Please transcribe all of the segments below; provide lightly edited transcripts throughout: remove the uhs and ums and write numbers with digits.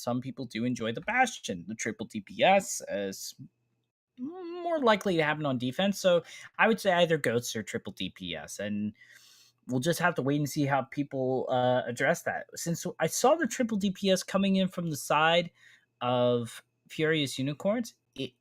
some people do enjoy the Bastion. The triple DPS is more likely to happen on defense. So I would say either Ghosts or triple DPS. And we'll just have to wait and see how people address that. Since I saw the triple DPS coming in from the side of Furious Unicorns, it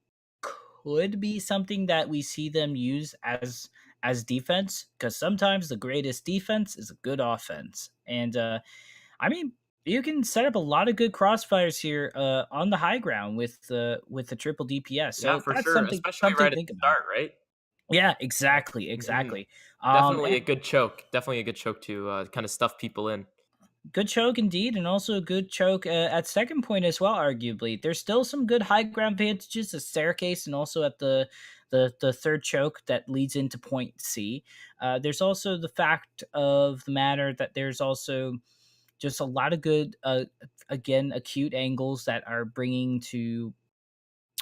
could be something that we see them use as defense, because sometimes the greatest defense is a good offense. And I mean, you can set up a lot of good crossfires here on the high ground with the triple DPS. So Yeah, for that's sure, especially something right to at think the about. start, right? Yeah, exactly. Definitely a And good choke. Definitely a good choke to kind of stuff people in. good choke indeed, and also a good choke at second point as well. Arguably, there's still some good high ground advantages, a staircase, and also at the third choke that leads into point C. There's also the fact of the matter that there's also just a lot of good, again, acute angles that are bringing to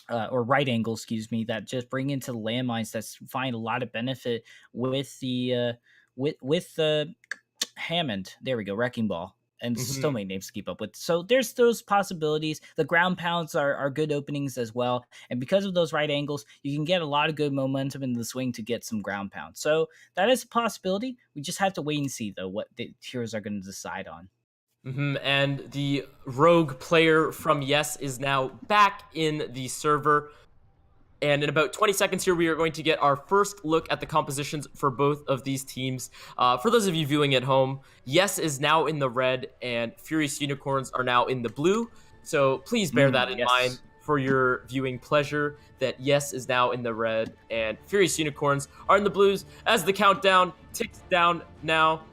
or right angles, excuse me, that just bring into the landmines. That's find a lot of benefit with the with the Hammond. There we go, Wrecking Ball. And so Hmm. many names to keep up with. So there's those possibilities. The ground pounds are good openings as well. And because of those right angles, you can get a lot of good momentum in the swing to get some ground pounds. So that is a possibility. We just have to wait and see, though, what the heroes are going to decide on. And the rogue player from Yes is now back in the server. And in about 20 seconds here, we are going to get our first look at the compositions for both of these teams. For those of you viewing at home, Yes is now in the red, and Furious Unicorns are now in the blue. So please bear that in Yes. mind for your viewing pleasure, that Yes is now in the red, and Furious Unicorns are in the blues as the countdown ticks down now.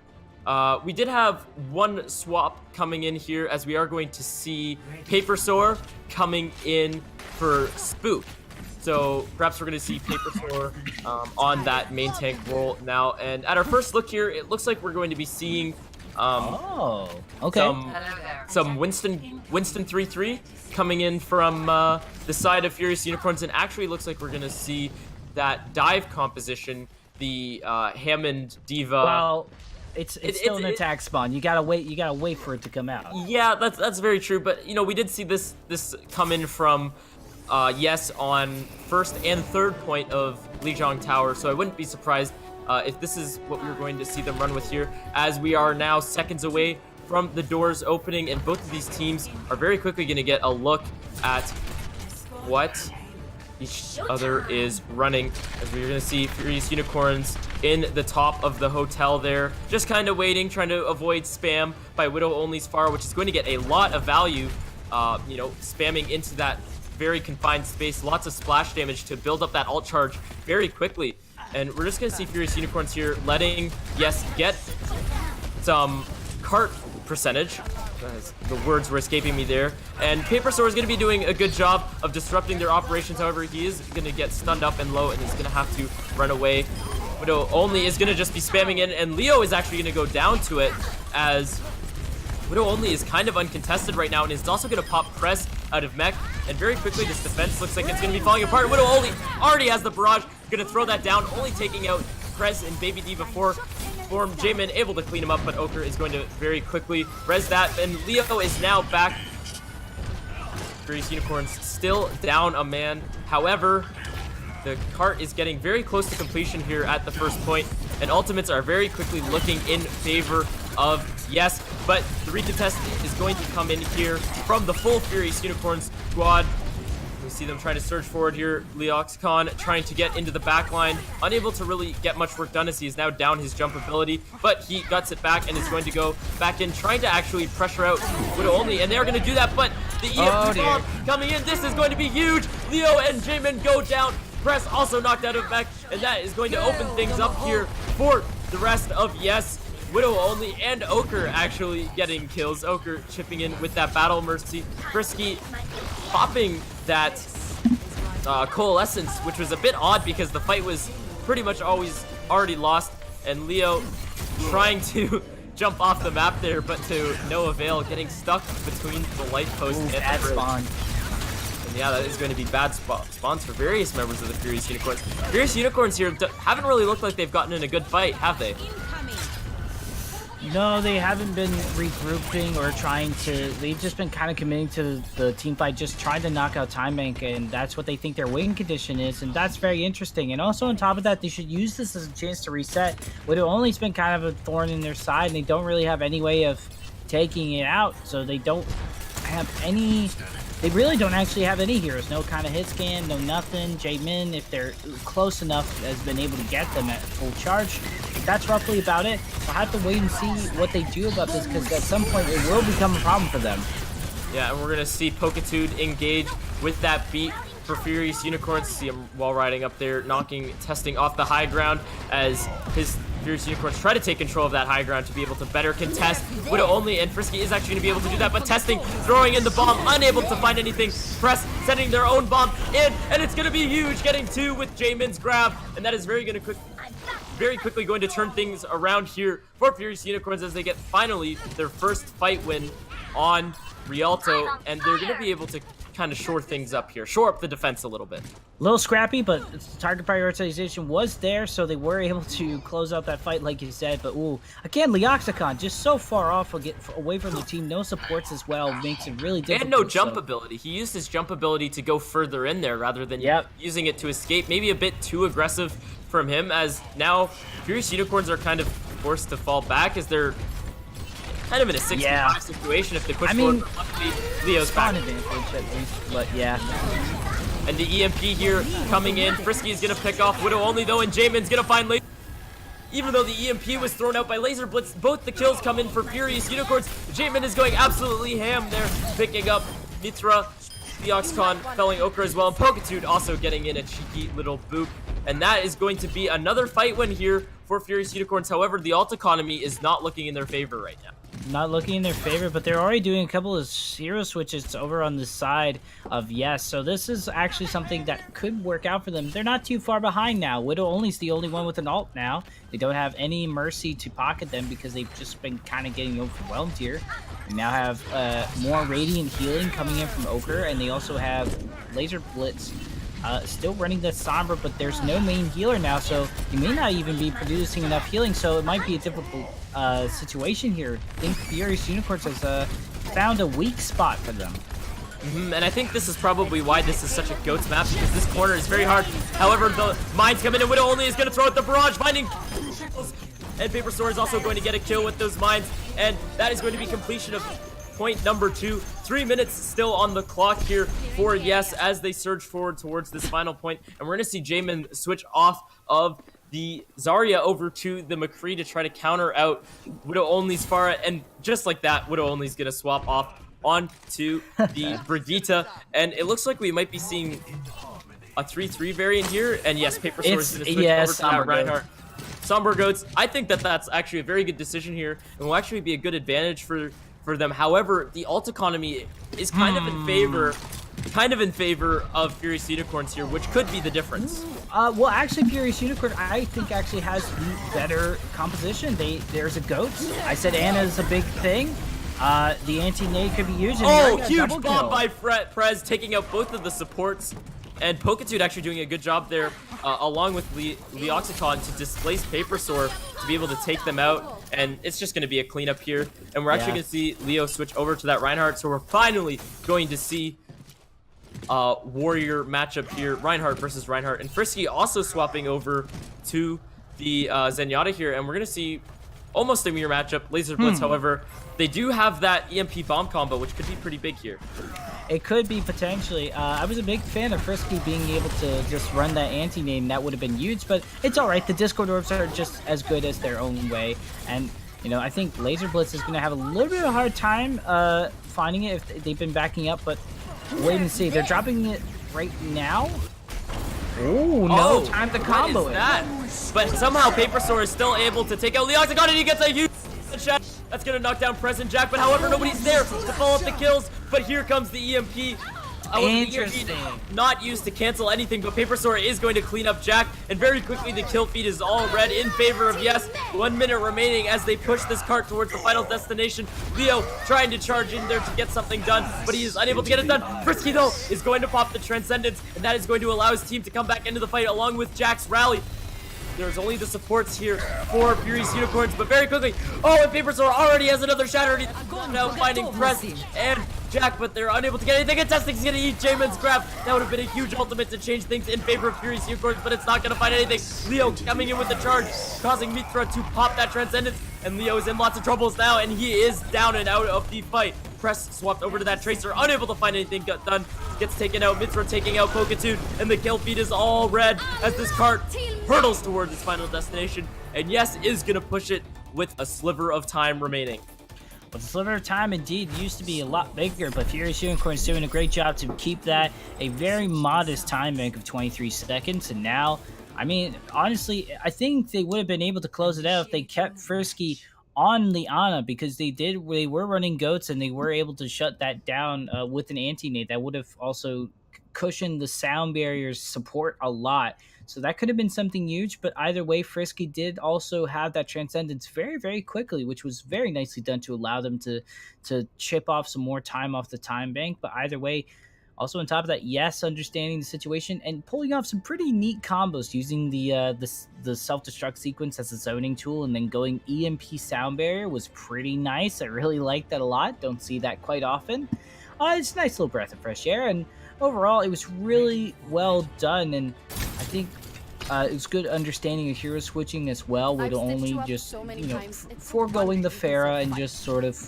We did have one swap coming in here, as we are going to see Paper Sore coming in for Spook. So perhaps we're going to see Paper Sore on that main tank role now. And at our first look here, it looks like we're going to be seeing Oh, okay. some Winston 3-3 coming in from the side of Furious Unicorns. And actually looks like we're going to see that dive composition, the Hammond Diva. Well, it's still an attack spawn. You gotta wait. You gotta wait for it to come out. Yeah, that's very true. But you know, we did see this come in from Yes on first and third point of Lijiang Tower. So I wouldn't be surprised if this is what we're going to see them run with here, as we are now seconds away from the doors opening, and both of these teams are very quickly going to get a look at what each other is running, as we're going to see Furious Unicorns in the top of the hotel there, just kind of waiting, trying to avoid spam by Widow Only's Far, which is going to get a lot of value, you know, spamming into that very confined space, lots of splash damage to build up that ult charge very quickly. And we're just going to see Furious Unicorns here letting Yes get some cart percentage. The words were escaping me there. And Paper Sore is going to be doing a good job of disrupting their operations. However, he is going to get stunned up and low, and is going to have to run away. Widow Only is going to just be spamming in, and Leo is actually going to go down to it, as Widow Only is kind of uncontested right now, and is also going to pop Press out of mech. And very quickly, this defense looks like it's going to be falling apart. Widow Only already has the barrage, going to throw that down, only taking out Press and Baby Diva 4. J-Min able to clean him up, but Ochre is going to very quickly res that, and Leo is now back. Furious Unicorns still down a man. However, the cart is getting very close to completion here at the first point, and ultimates are very quickly looking in favor of Yes, but the recontest is going to come in here from the full Furious Unicorns squad. We see them trying to surge forward here. Leoxicon trying to get into the back line, unable to really get much work done, as he is now down his jump ability, but he guts it back and is going to go back in, trying to actually pressure out Widow Only, and they're going to do that, but the EF bomb coming in. This is going to be huge. Leo and J-Min go down. Press also knocked out of mech, and that is going to open things up here for the rest of Yes. Widow Only and Ochre actually getting kills. Ochre chipping in with that Battle Mercy. Frisky popping that Coalescence, which was a bit odd because the fight was pretty much always already lost. And Leo trying to jump off the map there, but to no avail, getting stuck between the light post and bad the bridge. spawn. And yeah, that is going to be bad spawns for various members of the Furious Unicorns. Furious Unicorns here haven't really looked like they've gotten in a good fight, have they? No, they haven't been regrouping or trying to. They've just been kind of committing to the team fight, just trying to knock out Time Bank, and that's what they think their win condition is, and that's very interesting. And also on top of that, they should use this as a chance to reset. Widow Only's been kind of a thorn in their side, and they don't really have any way of taking it out, so they don't have any. They really don't actually have any heroes. No kind of hit scan, no nothing. Jaemin, if they're close enough, has been able to get them at full charge. That's roughly about it. We'll have to wait and see what they do about this, because at some point it will become a problem for them. Yeah, and we're going to see Pokitude engage with that beat for Furious Unicorns. See him wall riding up there, testing off the high ground as his Furious Unicorns try to take control of that high ground to be able to better contest. Widow Only and Frisky is actually going to be able to do that, but testing, throwing in the bomb, unable to find anything. Press sending their own bomb in, and it's going to be huge, getting 2 with Jaemin's grab, and that is very quickly going to turn things around here for Furious Unicorns as they get finally their first fight win on Rialto, and they're going to be able to kind of shore things up here, shore up the defense a little bit. A little scrappy, but target prioritization was there, so they were able to close out that fight, like you said. But ooh, again, Lijiang just so far off, away from the team. No supports as well, makes it really difficult. And no jump ability. He used his jump ability to go further in there rather than using it to escape. Maybe a bit too aggressive from him, as now Furious Unicorns are kind of forced to fall back as they're kind of in a 65 situation if they push forward. Luckily, Leo's back. Advantage at least, but yeah. And the EMP here coming in. Frisky is going to pick off Widow Only though, and Jaemin's going to find Laser. Even though the EMP was thrown out by Laser Blitz, both the kills come in for Furious Unicorns. Jaemin is going absolutely ham there, picking up Mitra, the Oxcon, felling Okra as well, and Pokitude also getting in a cheeky little boop. And that is going to be another fight win here for Furious Unicorns. However, the ult economy is not looking in their favor right now. Not looking in their favor, but they're already doing a couple of hero switches over on the side of Yes. So this is actually something that could work out for them. They're not too far behind now. Widow Only's the only one with an ult now. They don't have any mercy to pocket them because they've just been kind of getting overwhelmed here. They now have more radiant healing coming in from Ochre, and they also have Laser Blitz still running the Sombra, but there's no main healer now, so he may not even be producing enough healing, so it might be a difficult situation here. I think Furious Unicorns has found a weak spot for them. And I think this is probably why this is such a GOATS map, because this corner is very hard. However, the mines come in, and Widow Only is going to throw out the barrage, finding... And Paper Sword is also going to get a kill with those mines, and that is going to be completion of point number 2. 3 minutes still on the clock here for Yes as they surge forward towards this final point. And we're going to see Jaemin switch off of the Zarya over to the McCree to try to counter out Widow Only's Pharah. And just like that, Widow Only's going to swap off onto the Brigitte. And it looks like we might be seeing a 3-3 variant here. And yes, Paper Sword is going to switch over to that Reinhardt. Somber Goats. I think that that's actually a very good decision here and will actually be a good advantage for them. However, the ult economy is kind of in favor of Furious Unicorns here, which could be the difference. Well, actually, Furious Unicorn, I think, actually has the better composition. There's a goat. I said Anna's a big thing. The anti-nade could be used. Oh, huge bomb by Prez, taking out both of the supports. And Pokitude actually doing a good job there, along with Leoxicon, to displace Paper Sword to be able to take them out. And it's just going to be a cleanup here. And we're actually going to see Leo switch over to that Reinhardt. So we're finally going to see warrior matchup here. Reinhardt versus Reinhardt. And Frisky also swapping over to the Zenyatta here. And we're going to see almost a mirror matchup. Laser Blitz, however, they do have that EMP bomb combo, which could be pretty big here. It could be potentially. I was a big fan of Frisky being able to just run that anti-name. That would have been huge, but it's all right. The Discord orbs are just as good as their own way. And, you know, I think Laser Blitz is going to have a little bit of a hard time finding it if they've been backing up, but wait and see. They're dropping it right now. Ooh, no time to combo it. But somehow Paper Sword is still able to take out Leoxicon, and he gets a huge shot. That's going to knock down Present Jack, but however, nobody's there to follow up the kills. But here comes the EMP. Interesting. The EMP not used to cancel anything, but Paper Sword is going to clean up Jack. And very quickly, the kill feed is all red in favor of Yes. 1 minute remaining as they push this cart towards the final destination. Leo trying to charge in there to get something done, but he is unable to get it done. Frisky, though, is going to pop the Transcendence, and that is going to allow his team to come back into the fight along with Jack's rally. There's only the supports here for Furious Unicorns, but very quickly, oh, and Papersaur already has another shatter. He's now finding Press and Jack, but they're unable to get anything. And Testing's gonna eat Jamin's grab. That would have been a huge ultimate to change things in favor of Furious Unicorns, but it's not gonna find anything. Leo coming in with the charge, causing Mithra to pop that Transcendence, and Leo is in lots of troubles now, and he is down and out of the fight. Press swapped over to that Tracer, unable to find anything done. Gets taken out, Mithra taking out Poketoon, and the kill feed is all red as this cart hurdles towards its final destination. And Yes is gonna push it with a sliver of time remaining. But the sliver of time indeed used to be a lot bigger, but Furious Unicorn's doing a great job to keep that a very modest time bank of 23 seconds. And now, I mean, honestly, I think they would have been able to close it out if they kept Frisky on the Ana, because they were running goats and they were able to shut that down with an anti-nade. That would have also cushioned the sound barrier's support a lot. So that could have been something huge, but either way, Frisky did also have that Transcendence very, very quickly, which was very nicely done to allow them to chip off some more time off the time bank. But either way, also on top of that, Yes, understanding the situation and pulling off some pretty neat combos using the self-destruct sequence as a zoning tool, and then going EMP sound barrier was pretty nice. I really like that a lot. Don't see that quite often. It's a nice little breath of fresh air, and overall, it was really well done. And I think it was good understanding of hero switching as well, with only just foregoing the Pharah and just sort of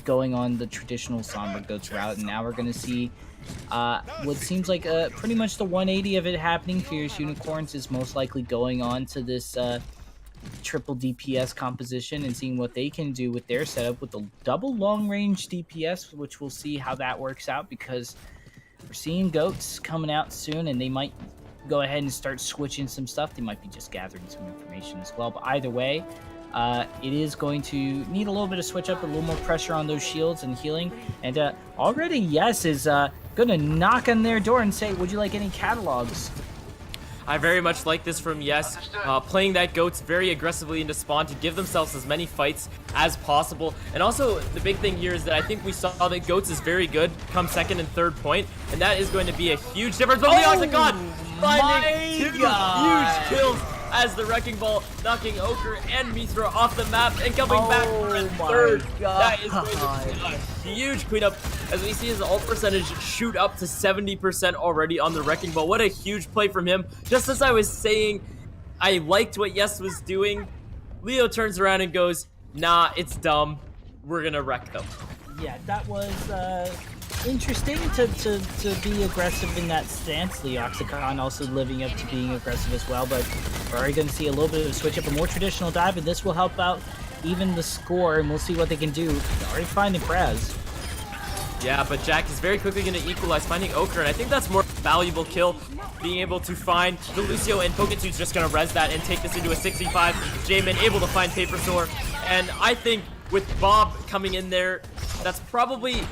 going on the traditional Somber Goats route. And now we're going to see what seems like pretty much the 180 of it happening. Furious Unicorns is most likely going on to this triple DPS composition and seeing what they can do with their setup with the double long range DPS, which we'll see how that works out, because we're seeing goats coming out soon and they might go ahead and start switching some stuff. They might be just gathering some information as well, but either way, it is going to need a little bit of switch up, a little more pressure on those shields and healing. And already Yes is gonna knock on their door and say, would you like any catalogs? I very much like this from Yes, playing that goats very aggressively into spawn to give themselves as many fights as possible. And also, the big thing here is that I think we saw that goats is very good come second and third point, and that is going to be a huge difference. But Lijiang finding two huge kills as the Wrecking Ball knocking Ochre and Mithra off the map and coming back for a third. That is going to be a huge cleanup as we see his ult percentage shoot up to 70% already on the Wrecking Ball. What a huge play from him. Just as I was saying, I liked what Yes was doing. Leo turns around and goes, nah, it's dumb. We're gonna wreck them. Yeah, that was interesting to be aggressive in that stance. Leoxicon also living up to being aggressive as well, but we're already going to see a little bit of a switch up, a more traditional dive, and this will help out even the score, and we'll see what they can do. They're already finding Braz. Yeah, but Jack is very quickly going to equalize, finding Ochre, and I think that's more valuable kill, being able to find the Lucio, and Poketoon's just going to res that and take this into a 65. Jamin able to find Papersaur, and I think with Bob coming in there, that's probably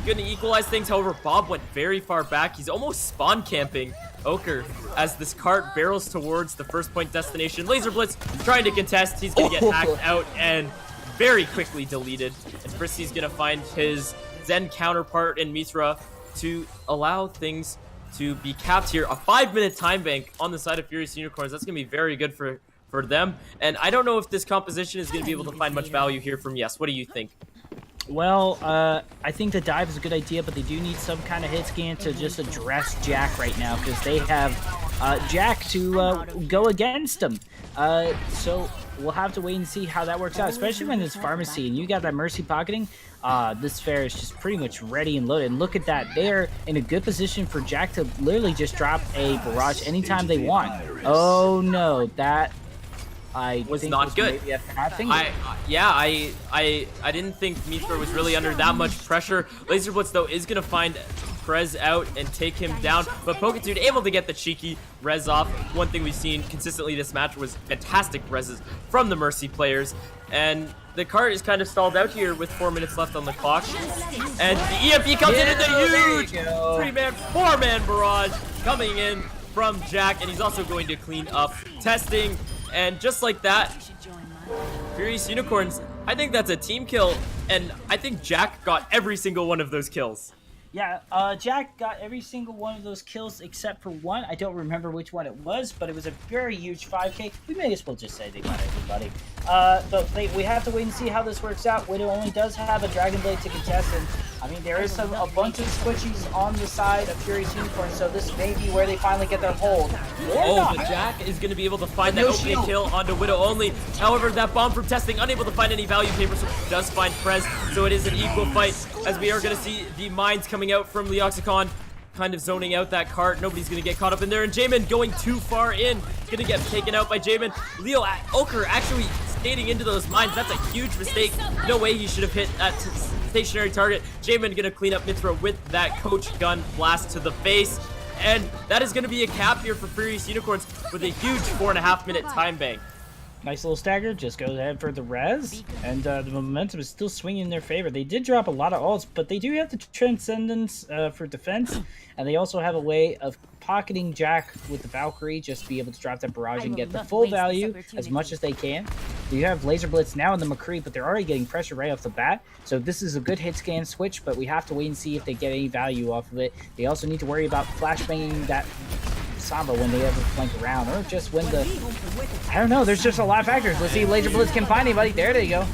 going to equalize things. However, Bob went very far back. He's almost spawn camping Ochre as this cart barrels towards the first point destination. Laser Blitz trying to contest. He's going to get hacked out and very quickly deleted. And Frisky's going to find his Zen counterpart in Mithra to allow things to be capped here. A 5-minute time bank on the side of Furious Unicorns. That's going to be very good for them. And I don't know if this composition is going to be able to find much value here from Yes. What do you think? Well, I think the dive is a good idea, but they do need some kind of hit scan to just address Jack right now, because they have Jack to go against him. So we'll have to wait and see how that works out, especially when it's Pharmacy and you got that Mercy pocketing. This fair is just pretty much ready and loaded. And look at that. They're in a good position for Jack to literally just drop a barrage anytime they want. Oh, no. That I was not good. I didn't think Mithra was really under that much pressure. Laser Blitz though is gonna find Prez out and take him down, but Poketoon able to get the cheeky res off. One thing we've seen consistently this match was fantastic reses from the Mercy players, and the cart is kind of stalled out here with 4 minutes left on the clock. And the EMP comes in and the huge 3-man, 4-man barrage coming in from Jack, and he's also going to clean up testing. And just like that, Furious Unicorns, I think that's a team kill, and I think Jack got every single one of those kills. Yeah, Jack got every single one of those kills except for one. I don't remember which one it was, but it was a very huge 5K. We may as well just say they got everybody. We have to wait and see how this works out. Widow only does have a Dragon Blade to contest, and I mean, there is a bunch of switchies on the side of Furious Unicorn, so this may be where they finally get their hold. But Jack is going to be able to find that opening kill onto Widow only. However, that bomb from testing, unable to find any value paper, so does find Prez, so it is an equal fight, as we are going to see the mines coming out from Lijiang, kind of zoning out that cart. Nobody's going to get caught up in there, and Jamin going too far in, going to get taken out by Jamin. Leo Oker actually skating into those mines. That's a huge mistake. No way he should have hit that stationary target. Jamin gonna clean up Mithra with that coach gun blast to the face. And that is gonna be a cap here for Furious Unicorns with a huge 4.5 minute time bank. Nice little stagger, just goes ahead for the res, and the momentum is still swinging in their favor. They did drop a lot of ults, but they do have the Transcendence for defense, and they also have a way of pocketing Jack with the Valkyrie, just to be able to drop that barrage and get the full value as much as they can. You have Laser Blitz now in the McCree, but they're already getting pressure right off the bat, so this is a good hit scan switch, but we have to wait and see if they get any value off of it. They also need to worry about flashbanging that Samba when they ever flank around, or just when I don't know, there's just a lot of factors. Let's see if Laser Blitz can find anybody. There they go.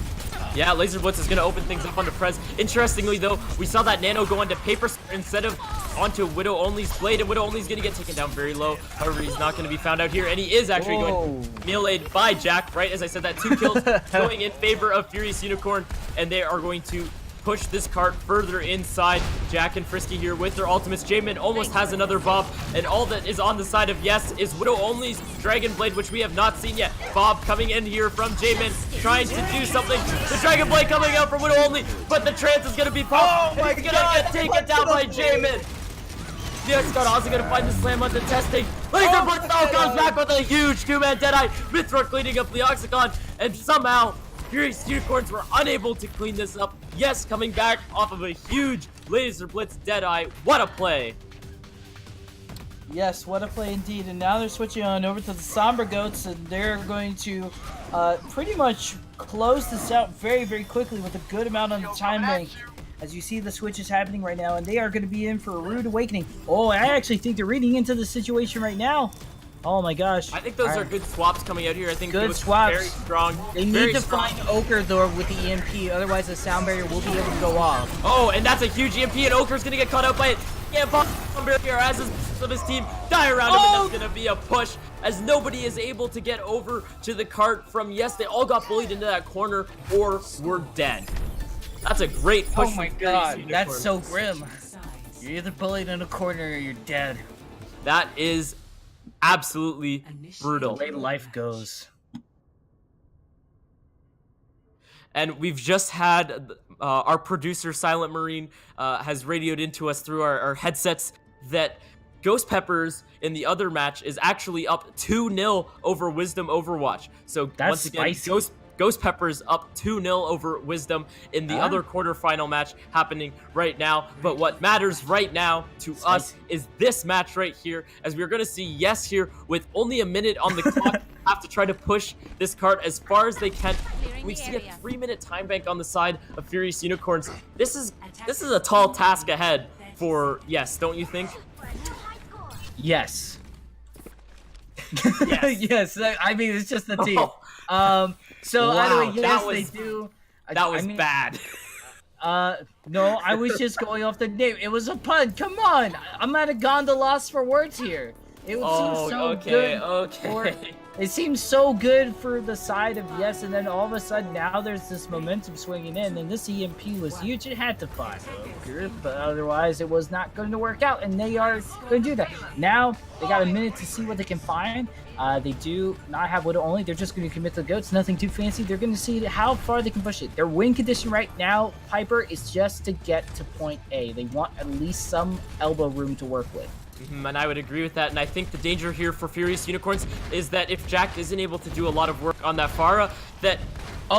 Yeah, Laser Blitz is going to open things up onto Prez. Interestingly, though, we saw that Nano go onto Paper instead of onto Widow Only's blade, and Widow Only's going to get taken down very low. However, he's not going to be found out here, and he is actually going to be meleeed by Jack, right? As I said, that 2 kills going in favor of Furious Unicorn, and they are going to push this cart further inside. Jack and Frisky here with their ultimates. Jamin almost has another Bob, and all that is on the side of Yes is Widow Only's Dragon Blade, which we have not seen yet. Bob coming in here from Jamin, trying to do something. The Dragon Blade coming out from Widow Only, but the trance is going to be popped. Oh my God! He's going to get taken down by Jamin. Yes, God also going to find the slam on the testing. Laser Blitz now comes back with a huge 2-man Deadeye. Mithra cleaning up the Oxycon, and somehow Furious Unicorns were unable to clean this up. Yes, coming back off of a huge Laser Blitz Deadeye. What a play. Yes, what a play indeed. And now they're switching on over to the Sombra Goats, and they're going to pretty much close this out very, very quickly with a good amount on the time bank. As you see the switches happening right now, and they are going to be in for a rude awakening. Oh, I actually think they're reading into the situation right now. Oh my gosh. I think those are good swaps coming out here. I think good swaps. Very strong. They need to find Ochre though with the EMP, otherwise the sound barrier will be able to go off. Oh, and that's a huge EMP, and Ochre's gonna get caught out by it. Can't pop sound barrier as his team die around him, and that's gonna be a push as nobody is able to get over to the cart from Yes. They all got bullied into that corner or were dead. That's a great push. Oh my god, that's so grim. You're either bullied in a corner or you're dead. That is absolutely brutal. The way life goes. And we've just had our producer SilentMarine has radioed into us through our headsets that Ghost Peppers in the other match is actually up 2-0 over Wisdom Overwatch. So that's once again, spicy. Ghost Peppers up 2-0 over Wisdom in the other quarterfinal match happening right now. But what matters right now to us is this match right here, as we're going to see Yes here with only a minute on the clock have to try to push this cart as far as they can. We see a 3-minute time bank on the side of Furious Unicorns. This is a tall task ahead for Yes, don't you think? Yes. Yes. Yes. I mean, it's just the team. So wow, either way, yes, they do. That was bad. No, I was just going off the name. It was a pun. Come on, I'm at a Gonda loss for words here. It seems so good. It seems so good for the side of Yes, and then all of a sudden now there's this momentum swinging in, and this EMP was huge. It had to find Ogre, but otherwise it was not going to work out, and they are going to do that. Now they got a minute to see what they can find. They do not have Widow Only. They're just going to commit to the Goats. Nothing too fancy. They're going to see how far they can push it. Their win condition right now, Piper, is just to get to point A. They want at least some elbow room to work with. And I would agree with that, and I think the danger here for Furious Unicorns is that if Jack isn't able to do a lot of work on that Pharah, that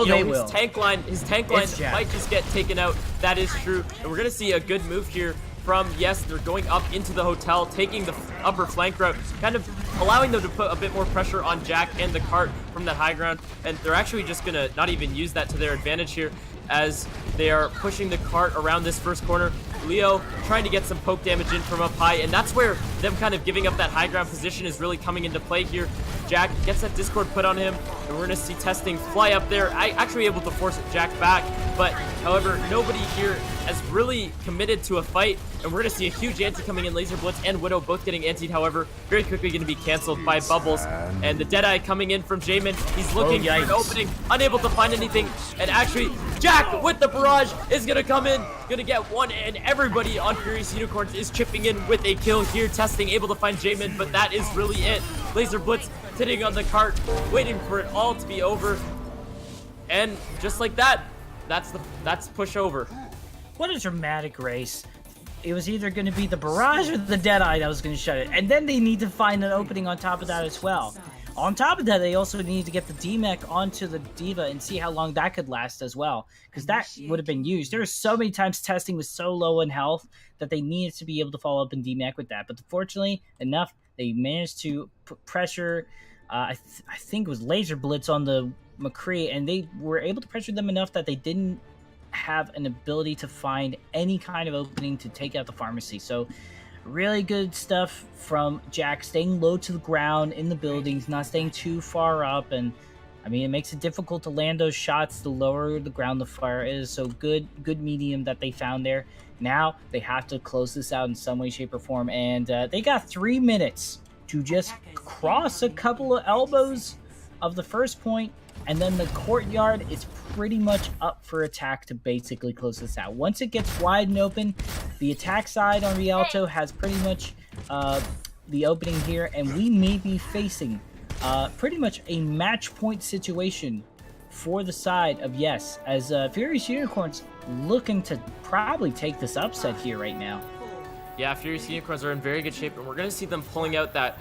his tank line might just get taken out. That is true, and we're gonna see a good move here from Yes. They're going up into the hotel, taking the upper flank route, kind of allowing them to put a bit more pressure on Jack and the cart from that high ground, and they're actually just gonna not even use that to their advantage here as they are pushing the cart around this first corner. Leo trying to get some poke damage in from up high, and that's where them kind of giving up that high ground position is really coming into play here. Jack gets that Discord put on him, and we're going to see Testing fly up there. Actually able to force Jack back, but however, nobody here has really committed to a fight, and we're going to see a huge anti coming in. Laser Blitz and Widow both getting antied, however, very quickly going to be canceled by Bubbles, and the Deadeye coming in from Jamin. He's looking for an opening, unable to find anything, and actually, Jack with the barrage is going to come in, going to get one, and everybody on Furious Unicorns is chipping in with a kill here. Testing able to find Jamin, but that is really it. Laser Blitz sitting on the cart, waiting for it all to be over, and just like that, that's push over. What a dramatic race. It was either going to be the barrage or the Deadeye that was going to shut it, and then they need to find an opening on top of that as well. On top of that, they also need to get the D-Mech onto the D.Va and see how long that could last as well, because that would have been used. There were so many times Testing was so low in health that they needed to be able to follow up in D-Mech with that. But fortunately enough, they managed to put pressure, I think it was Laser Blitz on the McCree, and they were able to pressure them enough that they didn't have an ability to find any kind of opening to take out the pharmacy. So really good stuff from Jack, staying low to the ground in the buildings, not staying too far up, and I mean, it makes it difficult to land those shots the lower the ground the fire is. So good medium that they found there. Now they have to close this out in some way, shape, or form, and they got 3 minutes to just cross a couple of elbows of the first point, and then the courtyard is pretty much up for attack to basically close this out. Once it gets wide and open, the attack side on Rialto has pretty much the opening here, and we may be facing pretty much a match point situation for the side of Yes, as Furious Unicorns looking to probably take this upset here right now. Yeah, Furious Unicorns are in very good shape, and we're going to see them pulling out that,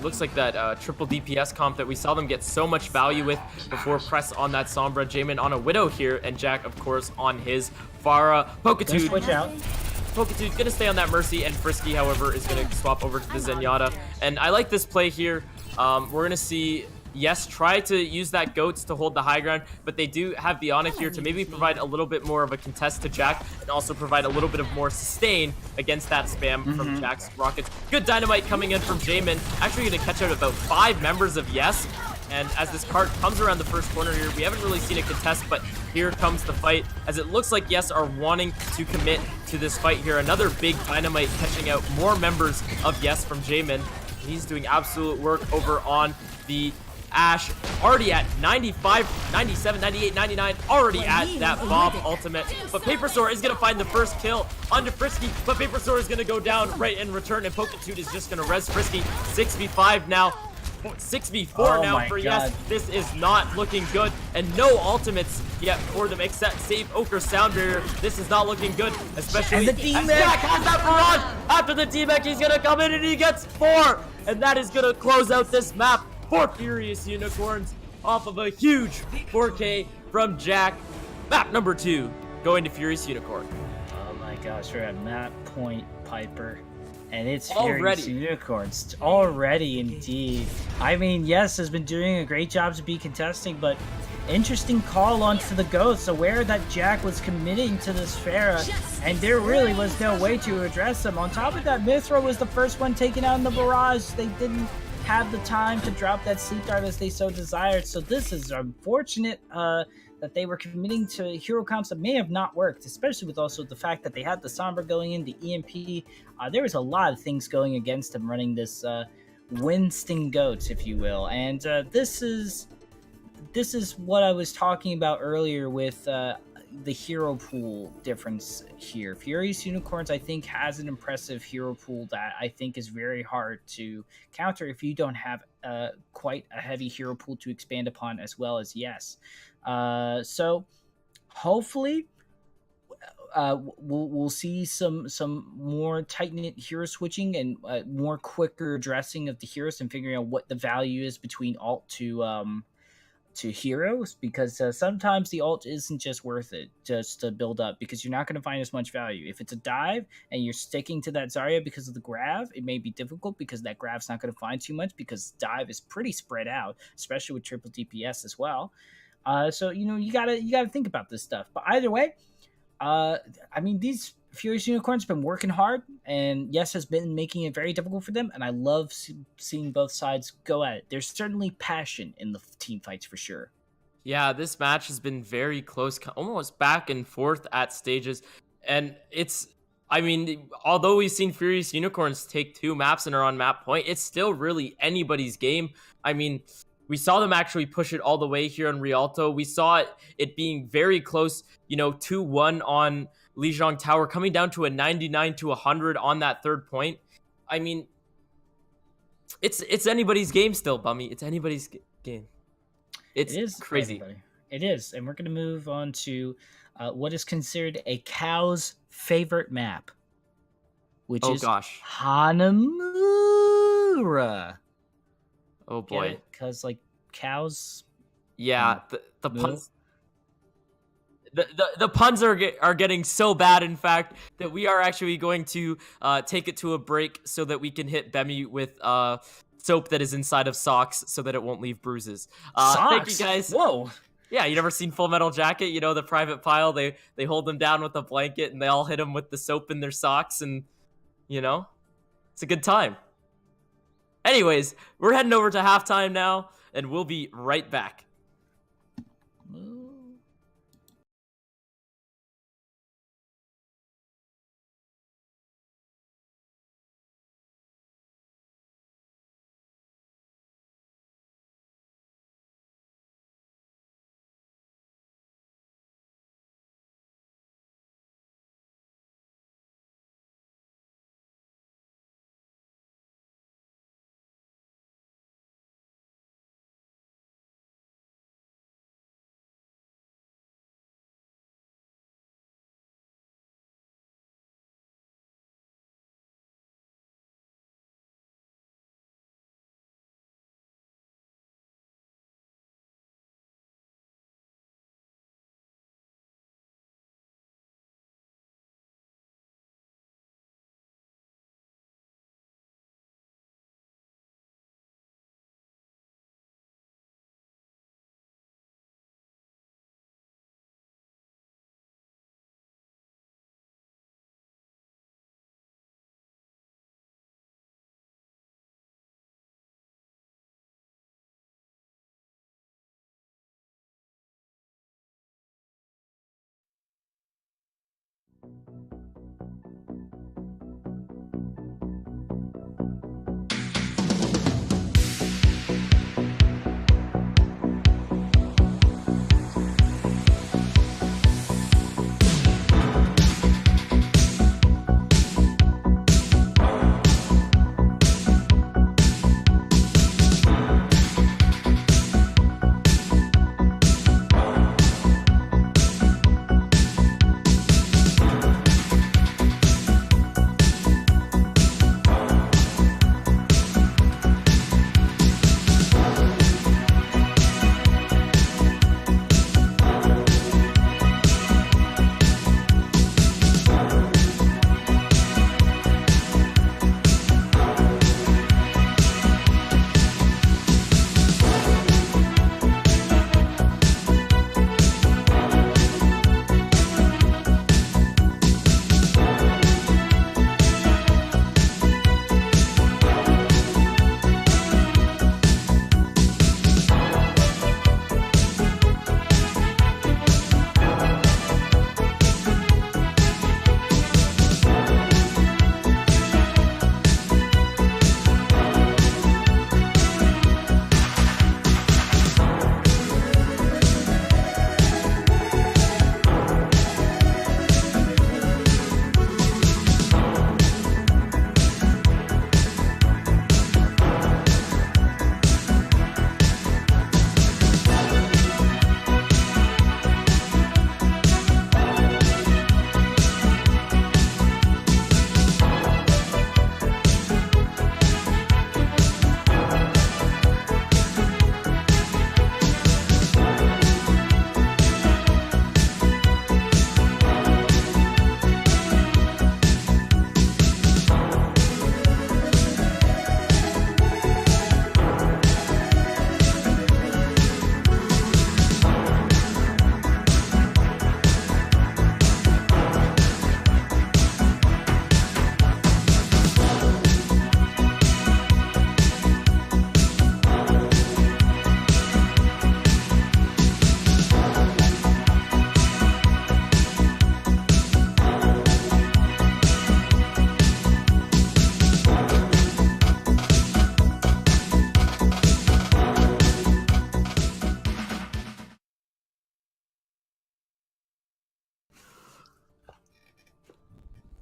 looks like that triple DPS comp that we saw them get so much value with before press on that Sombra. Jamin on a Widow here, and Jack, of course, on his Pharah. Pokitude. Switch out. Pokitude going to stay on that Mercy, and Frisky, however, is going to swap over to the Zenyatta. And I like this play here. We're going to see Yes try to use that Goats to hold the high ground, but they do have the Onyx here to maybe provide a little bit more of a contest to Jack, and also provide a little bit of more sustain against that spam from Jack's rockets. Good dynamite coming in from Jamin, actually going to catch out about 5 members of Yes. And as this cart comes around the first corner here, we haven't really seen a contest, but here comes the fight, as it looks like Yes are wanting to commit to this fight here. Another big dynamite catching out more members of Yes from Jamin. He's doing absolute work over on the Ash, already at 95, 97, 98, 99, already at that Bob ultimate. But Paper Sword is going to find the first kill onto Frisky, but Paper Sword is going to go down right in return, and Pokitude is just going to res Frisky. 6v5 now. 6v4 now for Yes. This is not looking good, and no ultimates yet for them except save Ochre Sound Barrier. This is not looking good, especially and the as Jack has that barrage. After the D-Mech, he's gonna come in and he gets 4, and that is gonna close out this map for Furious Unicorns off of a huge 4K from Jack. Map number 2 going to Furious Unicorn. Oh my gosh, we're at map point, Piper. And it's already Furious Unicorns. Already, indeed. I mean, Yes has been doing a great job to be contesting, but interesting call onto the Ghosts, aware that Jack was committing to this Pharah, and there really was no way to address him. On top of that, Mithra was the first one taken out in the barrage. They didn't have the time to drop that Sleep Dart as they so desired, so this is unfortunate that they were committing to hero comps that may have not worked, especially with also the fact that they had the Sombra going in, the EMP. There was a lot of things going against them running this Winston Goats, if you will. And this is what I was talking about earlier with the hero pool difference here. Furious Unicorns, I think, has an impressive hero pool that I think is very hard to counter if you don't have quite a heavy hero pool to expand upon, as well as Yes. So hopefully we'll see some more tight-knit hero switching and more quicker addressing of the heroes and figuring out what the value is between alt to heroes, because sometimes the alt isn't just worth it just to build up, because you're not going to find as much value. If it's a dive and you're sticking to that Zarya because of the grav, it may be difficult because that grav's not going to find too much, because dive is pretty spread out, especially with triple DPS as well. So you gotta think about this stuff. But either way, I mean, these Furious Unicorn's been working hard, and yes, has been making it very difficult for them. And I love seeing both sides go at it. There's certainly passion in the team fights for sure. Yeah, this match has been very close, almost back and forth at stages. And I mean, although we've seen Furious Unicorns take 2 maps and are on map point, it's still really anybody's game. I mean, we saw them actually push it all the way here on Rialto. We saw it being very close, 2-1 on Lijiang Tower, coming down to a 99 to 100 on that 3rd point. I mean, it's anybody's game still, Bemmie. It's anybody's game. It is crazy. Everybody. It is. And we're going to move on to what is considered a cow's favorite map, which is Hanamura. Oh, boy. Because, like, cows... Yeah, the puns... The puns are getting so bad, in fact, that we are actually going to take it to a break so that we can hit Bemmie with soap that is inside of socks so that it won't leave bruises. Thank you, guys. Whoa. Yeah, you never seen Full Metal Jacket? The private pile, they hold them down with a blanket and they all hit them with the soap in their socks, and, it's a good time. Anyways, we're heading over to halftime now, and we'll be right back.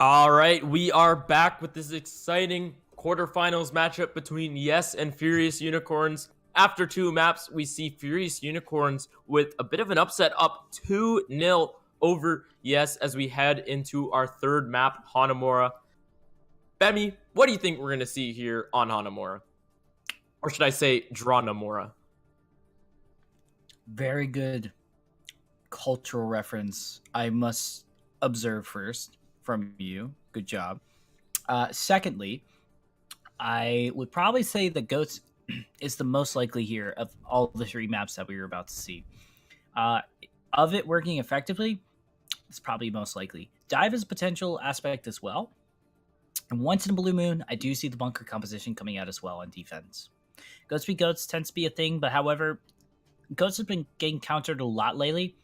All right, we are back with this exciting quarterfinals matchup between Yes and Furious Unicorns. After 2 maps, we see Furious Unicorns with a bit of an upset, up 2-0 over Yes as we head into our 3rd map, Hanamura. Bemmie, what do you think we're going to see here on Hanamura? Or should I say Dranamura? Very good cultural reference, I must observe first from you. Good job. Secondly, I would probably say the Goats is the most likely here of all the 3 maps that we were about to see. Of it working effectively, it's probably most likely. Dive is a potential aspect as well. And once in a blue moon, I do see the bunker composition coming out as well on defense. Goats v Goats tends to be a thing, but however, Goats have been getting countered a lot lately,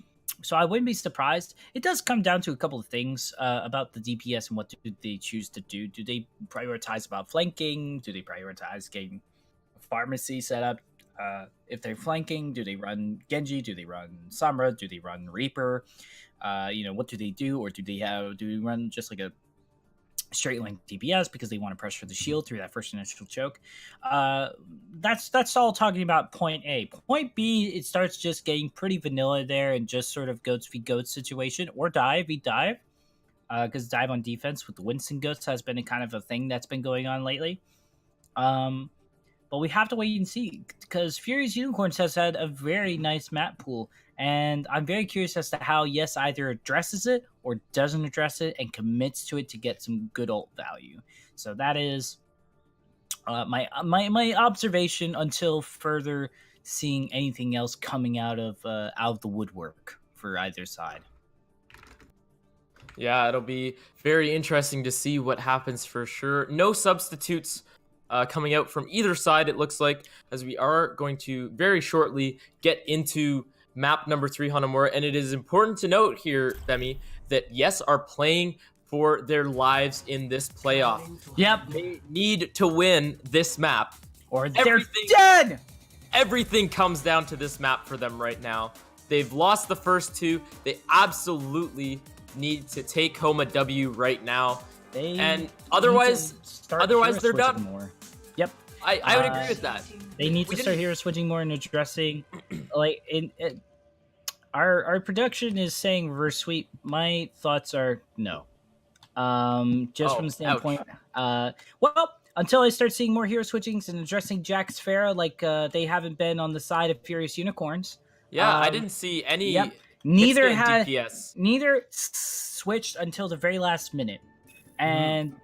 so I wouldn't be surprised. It does come down to a couple of things about the DPS and what do they choose to do. Do they prioritize about flanking? Do they prioritize getting a pharmacy set up? If they're flanking, do they run Genji? Do they run Sombra? Do they run Reaper? What do they do? Or do they run just like a straight line DPS because they want to pressure the shield through that first initial choke? That's all talking about point A. Point B, it starts just getting pretty vanilla there and just sort of Goats v Goats situation, or Dive v Dive, because Dive on defense with the Winston Goats has been a kind of a thing that's been going on lately. But we have to wait and see, because Furious Unicorns has had a very nice map pool, and I'm very curious as to how Yes either addresses it or doesn't address it and commits to it to get some good ult value. So that is my observation until further seeing anything else coming out of the woodwork for either side. Yeah, it'll be very interesting to see what happens for sure. No substitutes coming out from either side, it looks like, as we are going to very shortly get into map number 3, Hanamura. And it is important to note here, Bemmie, that Yes are playing for their lives in this playoff. Yep. They need to win this map, or they're dead! Everything comes down to this map for them right now. They've lost the first 2. They absolutely need to take home a W right now. Otherwise they're done. More. Yep. I would agree with that. They need to start hero switching more and addressing, like, our production is saying reverse sweep. My thoughts are no. From the standpoint, until I start seeing more hero switchings and addressing Jax Farah, like they haven't been on the side of Furious Unicorns. Yeah, I didn't see any. Yep. Neither DPS. Switched until the very last minute, and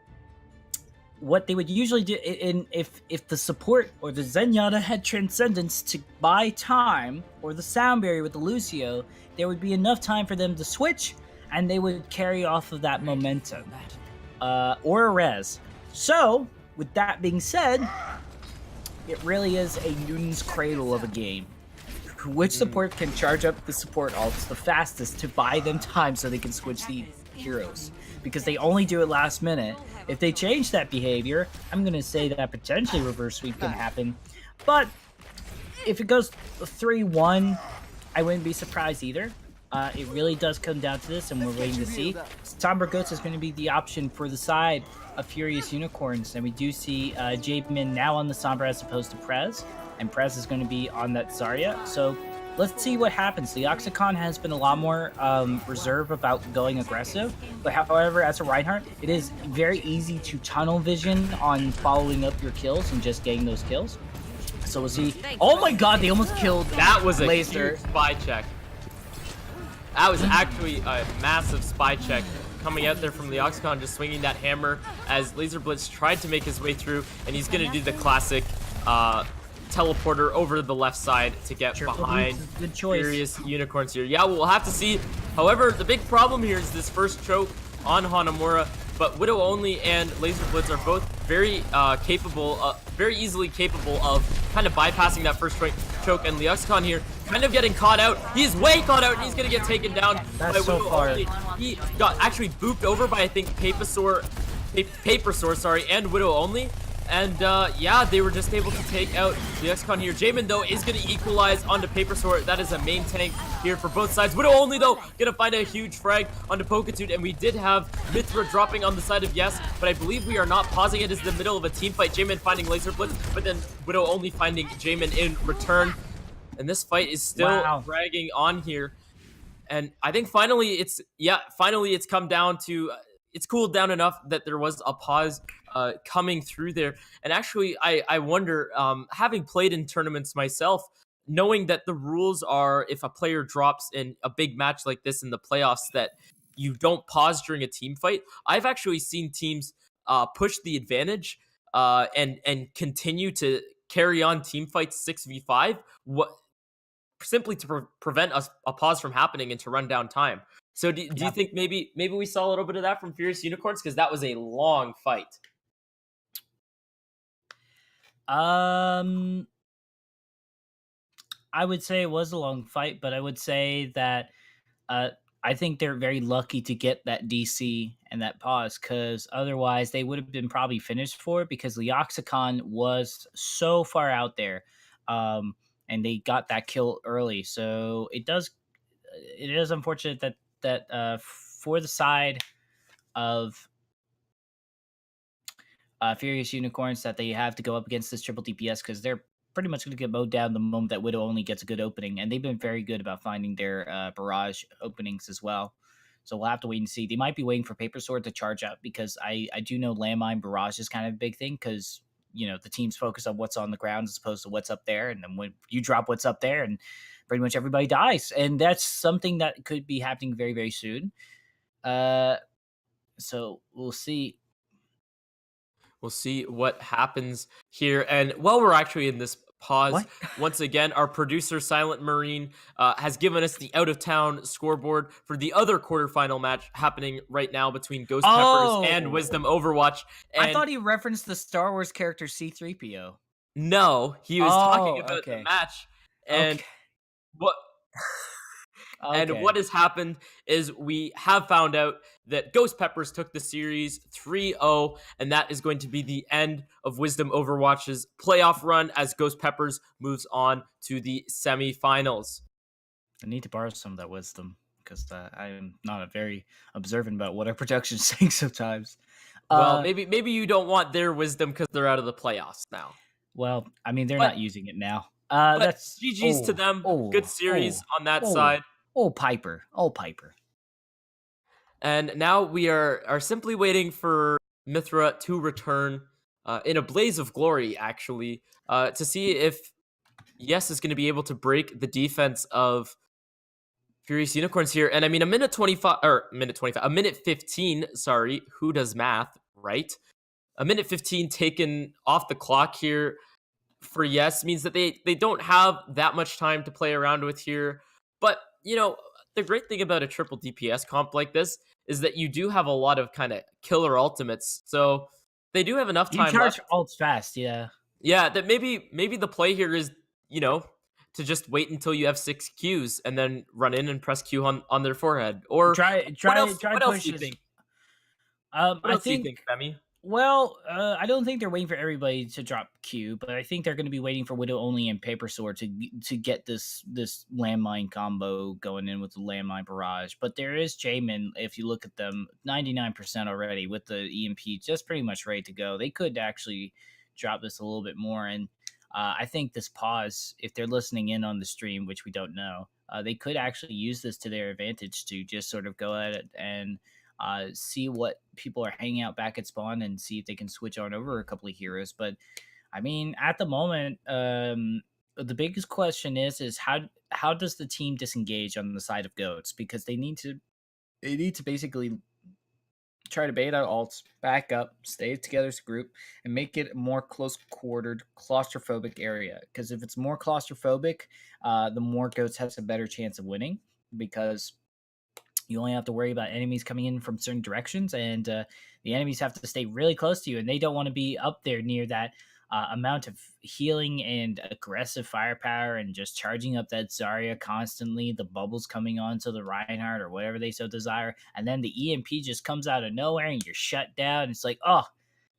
what they would usually do if the support or the Zenyatta had Transcendence to buy time, or the Sound Barrier with the Lucio, there would be enough time for them to switch, and they would carry off of that momentum, or a res. So, with that being said, it really is a Newton's Cradle of a game. Which support can charge up the support ults the fastest to buy them time so they can switch the heroes, because they only do it last minute. If they change that behavior, I'm going to say that potentially reverse sweep can happen. But if it goes 3-1, I wouldn't be surprised either. It really does come down to this, and we're waiting to see. Sombra Goats is going to be the option for the side of Furious Unicorns, and we do see Jademin now on the Sombra as opposed to Prez, and Prez is going to be on that Zarya. So let's see what happens. The Oxyconn has been a lot more reserved about going aggressive, but however, as a Reinhardt, it is very easy to tunnel vision on following up your kills and just getting those kills. So we'll see. Oh my god, they almost killed that. Was a Laser. Huge spy check. That was actually a massive spy check coming out there from the Oxyconn, just swinging that hammer as Laser Blitz tried to make his way through, and he's going to do the classic teleporter over the left side to get behind Furious Unicorns here. Yeah, we'll have to see. However, the big problem here is this first choke on Hanamura, but Widow Only and Laser Blitz are both very very easily capable of kind of bypassing that first choke, and Lijiang here kind of getting caught out. He's way caught out, and he's going to get taken down by Widow Only. He got actually booped over by, I think, Paper Sword, and Widow Only. And yeah, they were just able to take out the X-Con here. Jamin, though, is going to equalize onto Paper Sword. That is a main tank here for both sides. Widow only, though, going to find a huge frag onto Pokitude. And we did have Mithra dropping on the side of Yes, but I believe we are not pausing it as the middle of a team fight. Jamin finding Laser Blitz, but then Widow only finding Jamin in return. And this fight is still dragging on here. And I think finally it's come down to it's cooled down enough that there was a pause coming through there. And actually, I wonder, having played in tournaments myself, knowing that the rules are if a player drops in a big match like this in the playoffs, that you don't pause during a team fight. I've actually seen teams push the advantage and continue to carry on team fights 6v5. Simply to prevent a pause from happening and to run down time. So do you think maybe we saw a little bit of that from Furious Unicorns, because that was a long fight? I would say it was a long fight, but I would say that I think they're very lucky to get that DC and that pause, because otherwise they would have been probably finished for it, because Leoxicon was so far out there. And they got that kill early. So it is unfortunate that for the side of Furious Unicorns, that they have to go up against this triple DPS, because they're pretty much going to get mowed down the moment that Widow only gets a good opening. And they've been very good about finding their barrage openings as well. So we'll have to wait and see. They might be waiting for Paper Sword to charge up, because I do know landmine barrage is kind of a big thing, because the teams focus on what's on the ground as opposed to what's up there. And then when you drop what's up there, and pretty much everybody dies. And that's something that could be happening very, very soon. So we'll see. We'll see what happens here. And while we're actually in this pause, once again, our producer, SilentMarine, has given us the out-of-town scoreboard for the other quarterfinal match happening right now between Ghost Peppers and Wisdom Overwatch. And I thought he referenced the Star Wars character C-3PO. No, he was talking about the match. And what... And what has happened is we have found out that Ghost Peppers took the series 3-0, and that is going to be the end of Wisdom Overwatch's playoff run as Ghost Peppers moves on to the semifinals. I need to borrow some of that wisdom, because I am not very observant about what our production's saying sometimes. Well, maybe you don't want their wisdom because they're out of the playoffs now. Well, I mean, they're not using it now. That's GG's to them. Good series on that side. Piper. And now we are simply waiting for Mithra to return in a blaze of glory, actually, to see if Yes is going to be able to break the defense of Furious Unicorns here. And I mean, a minute 15, sorry, who does math, right? A minute 15 taken off the clock here for Yes means that they don't have that much time to play around with here. But the great thing about a triple DPS comp like this is that you do have a lot of kind of killer ultimates. So they do have enough time. You charge ults fast, yeah. Yeah, that maybe the play here is, to just wait until you have 6 Qs and then run in and press Q on their forehead. Or try what else do you think? What else do you think, Bemmie? Well, I don't think they're waiting for everybody to drop Q, but I think they're going to be waiting for Widow only and Paper Sword to get this landmine combo going in with the landmine barrage. But there is Jamin, if you look at them, 99% already with the EMP just pretty much ready to go. They could actually drop this a little bit more. And I think this pause, if they're listening in on the stream, which we don't know, they could actually use this to their advantage to just sort of go at it and see what people are hanging out back at spawn and see if they can switch on over a couple of heroes. But I mean, at the moment, the biggest question is how does the team disengage on the side of goats, because they need to basically try to bait out ults, back up, stay together as a group, and make it a more close-quartered, claustrophobic area. Because if it's more claustrophobic, the more goats has a better chance of winning, because you only have to worry about enemies coming in from certain directions, and the enemies have to stay really close to you, and they don't want to be up there near that amount of healing and aggressive firepower and just charging up that Zarya constantly, the bubbles coming onto the Reinhardt or whatever they so desire, and then the EMP just comes out of nowhere and you're shut down. It's like, oh,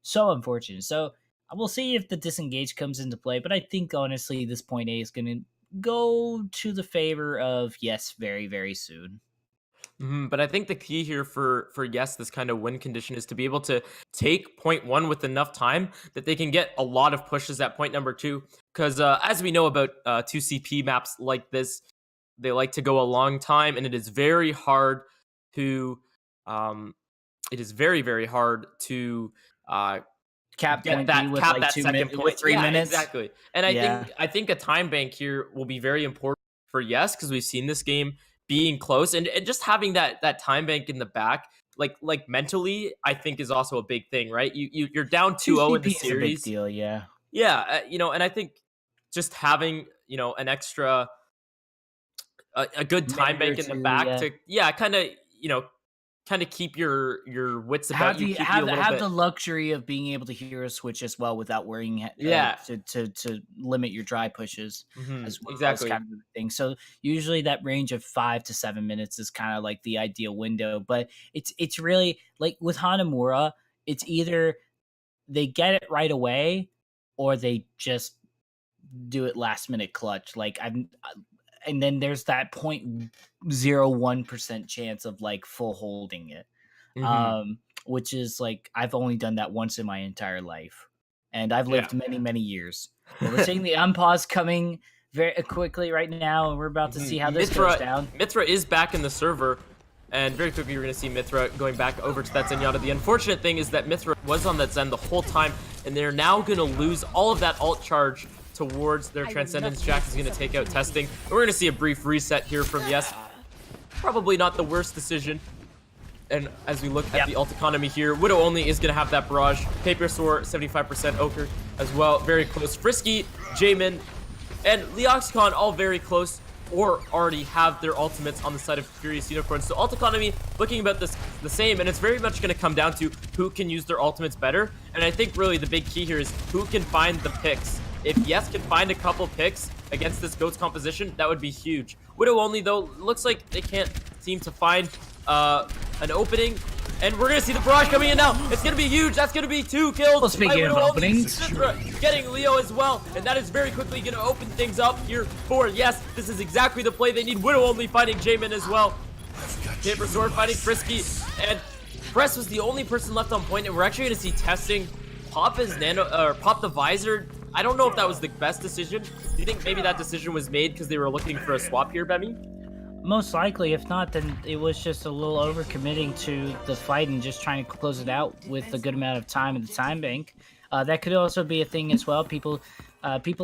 so unfortunate. So We'll see if the disengage comes into play, but I think honestly this point A is going to go to the favor of yes very, very soon. But I think the key here for yes, this kind of win condition is to be able to take point one with enough time that they can get a lot of pushes at point number two. Because as we know about 2CP maps like this, they like to go a long time, and it is very hard to very hard to Cap get point B that with cap like that second point. with 3 minutes. Exactly. And Yeah. I think a time bank here will be very important for yes, because we've seen this game being close, and just having that time bank in the back, like mentally, I think is also a big thing, right? You're down 2-0 in the 2CP is a big series. deal, yeah. Yeah, and I think just having an extra a good time Minute or bank in the two, back yeah. to kind of keep your wits about Have you, the keep you a little have bit. the luxury of being able to hero switch as well without worrying Yeah. to limit your dry pushes as well. As Exactly. kind of the thing. So usually that range of 5 to 7 minutes is kind of like the ideal window, but it's really like with Hanamura, it's either they get it right away or they just do it last minute clutch. Like I'm and then there's that 0.01% chance of like full holding it. hmm Which is like I've only done that once in my entire life, and I've Yeah. lived many, many years. But we're seeing the unpause coming very quickly right now, and we're about to see how this goes down. Mithra is back in the server, and very quickly you're going to see Mithra going back over to that Zenyatta. The unfortunate thing is that Mithra was on that Zen the whole time, and they're now going to lose all of that ult charge towards their Transcendence. Jack is going to take out testing. And we're going to see a brief reset here from Yes. Probably not the worst decision. And as we look at the ult economy here, Widow only is going to have that barrage. Paper Sword, 75% Ochre as well. Very close. Frisky, Jamin, and Leoxicon all very close or already have their ultimates on the side of Furious Unicorn. So ult economy looking about the same, and it's very much going to come down to who can use their ultimates better. And I think really the big key here is who can find the picks. If Yes can find a couple picks against this GOATS composition, that would be huge. Widow only, though, looks like they can't seem to find an opening. And we're going to see the barrage coming in now. It's going to be huge. That's going to be 2 kills. Well, speaking of openings, Getting Leo as well. And that is very quickly going to open things up here for Yes. This is exactly the play they need. Widow only fighting Jamin as well. Paper Sword fighting Frisky. And Press was the only person left on point. And we're actually going to see testing pop his pop the visor. I don't know if that was the best decision. Do you think maybe that decision was made because they were looking for a swap here, Bemmie? Most likely. If not, then it was just a little overcommitting to the fight and just trying to close it out with a good amount of time in the time bank. That could also be a thing as well. People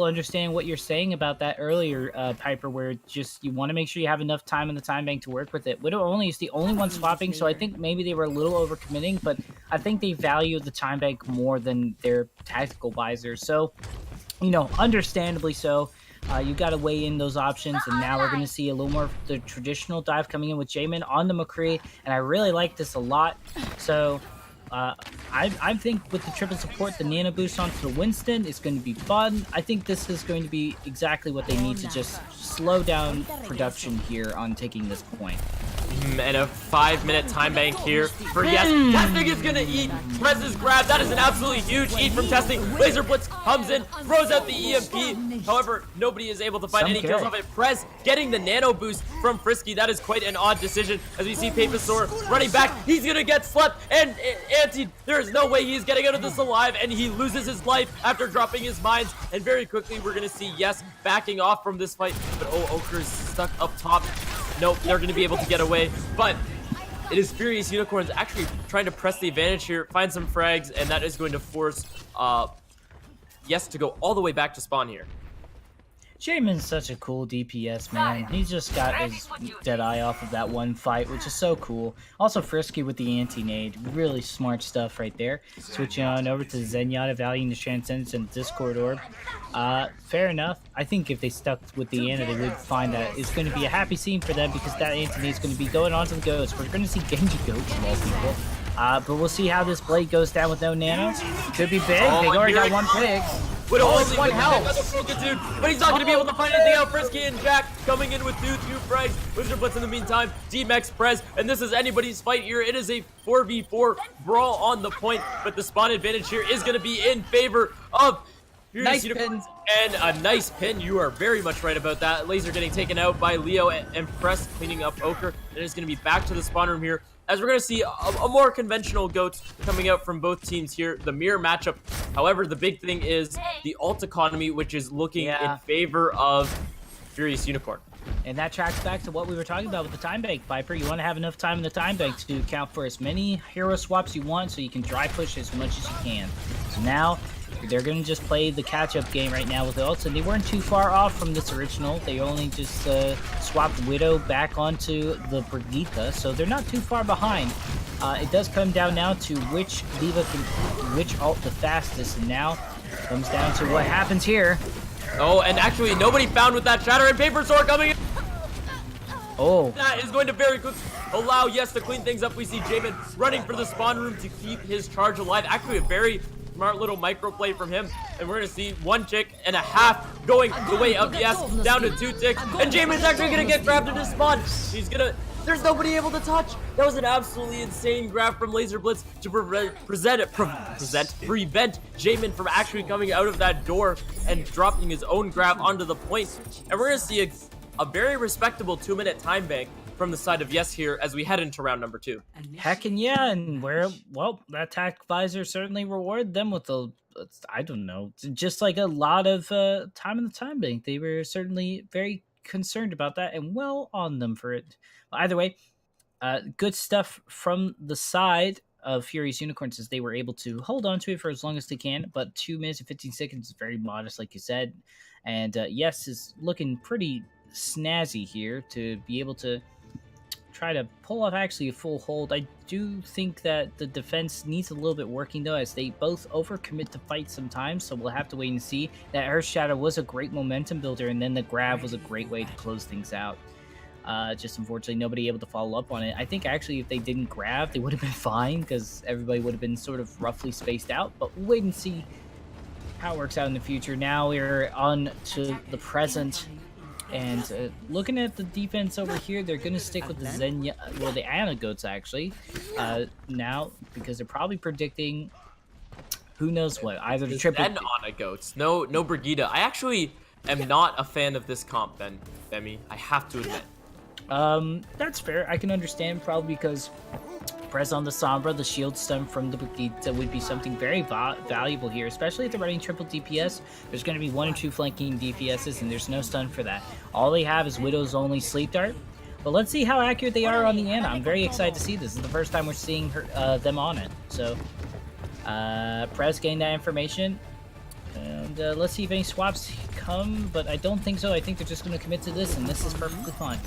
understand what you're saying about that earlier, Piper, where just you want to make sure you have enough time in the time bank to work with it. Widow only is the only one swapping, so I think maybe they were a little overcommitting, but I think they value the time bank more than their tactical visors. So, understandably so. You got to weigh in those options, and now we're going to see a little more of the traditional dive coming in with Jamin on the McCree, and I really like this a lot. So I think with the triple support, the nano boost onto the Winston is going to be fun. I think this is going to be exactly what they need to just slow down production here on taking this point. And a 5-minute time bank here for Yes. Testing is going to eat. Prez's grab. That is an absolutely huge eat from Testing. Laser Blitz comes in, throws out the EMP. However, nobody is able to find any kills off it. Prez getting the nano boost from Frisky. That is quite an odd decision as we see Papasaur running back. He's going to get slept. And Anti, there is no way he's getting out of this alive. And he loses his life after dropping his mines. And very quickly, we're going to see Yes backing off from this fight. But Ochre is stuck up top. Nope, they're going to be able to get away, but it is Furious Unicorns actually trying to press the advantage here, find some frags, and that is going to force Yes to go all the way back to spawn here. Jamin's such a cool DPS, man. He just got his dead eye off of that one fight, which is so cool. Also Frisky with the anti-nade. Really smart stuff right there. Switching on over to Zenyatta, valuing the Transcendence and Discord Orb. Fair enough. I think if they stuck with the Ana, they would find that it's going to be a happy scene for them because that anti-nade is going to be going on to the Ghosts. We're going to see Genji Ghosts of all people. But we'll see how this blade goes down with no nano. Could be big. They already got one pick. Widow Oh, only it's one with the health. hit by the Dude, but he's not going to be able to find anything out. Frisky and Jack coming in with two frags. Wizard Blitz in the meantime. D-Max Prez, and this is anybody's fight here. It is a 4v4 brawl on the point, but the spawn advantage here is going to be in favor of Nice pin. And a nice pin. You are very much right about that. Laser getting taken out by Leo and Press cleaning up Ochre. And it's going to be back to the spawn room here, as we're going to see a more conventional goats coming out from both teams here. The mirror matchup. However, the big thing is the ult economy, which is looking in favor of Furious Unicorn. And that tracks back to what we were talking about with the time bank, Viper. You want to have enough time in the time bank to account for as many hero swaps you want so you can dry push as much as you can. So now they're going to just play the catch-up game right now with the ults, and they weren't too far off from this original. They only just swapped Widow back onto the Brigitte, so they're not too far behind. It does come down now to which D.Va can which ult the fastest, and now it comes down to what happens here. Oh, and actually nobody found with that Shatter and Paper Sword coming in. Oh. That is going to very quick allow Yes to clean things up. We see Jamin running for the spawn room to keep his charge alive. Actually, a very smart little micro play from him. And we're going to see 1 tick and a half going the way of Yes, down to 2 ticks. And Jamin's actually going to get grabbed into spawn. He's going to... There's nobody able to touch. That was an absolutely insane grab from Laser Blitz to prevent Jamin from actually coming out of that door and dropping his own grab onto the point. And we're going to see a very respectable 2-minute time bank from the side of Yes here as we head into round number 2. Heck and yeah, and that tactic visor certainly rewarded them with I don't know, just like a lot of time in the time bank. They were certainly very concerned about that and well on them for it. Either way, good stuff from the side of Furious Unicorns as they were able to hold on to it for as long as they can, but 2 minutes and 15 seconds is very modest, like you said. And Yes is looking pretty snazzy here to be able to try to pull off actually a full hold. I do think that the defense needs a little bit working though, as they both overcommit to fight sometimes, so we'll have to wait and see. That Earth Shadow was a great momentum builder, and then the grab was a great way to close things out. Just unfortunately nobody able to follow up on it. I think actually if they didn't grab, they would have been fine because everybody would have been sort of roughly spaced out, but we'll wait and see how it works out in the future. Now we're on to the present, and looking at the defense over here, they're going to stick with the the Ana goats actually now, because they're probably predicting who knows what, either the triple Ana goats. No Brigitte. I actually am not a fan of this comp, Bemmie. I have to admit. That's fair. I can understand, probably because Press on the Sombra, the shield stun from the Brigitte would be something very valuable here, especially if they're running triple DPS. There's going to be 1 or 2 flanking DPSs, and there's no stun for that. All they have is Widow's only sleep dart. But let's see how accurate they are on the Ana. I'm very excited to see this. This is the first time we're seeing them on it. So, Press gained that information. And let's see if any swaps come, but I don't think so. I think they're just going to commit to this, and this is perfectly fine.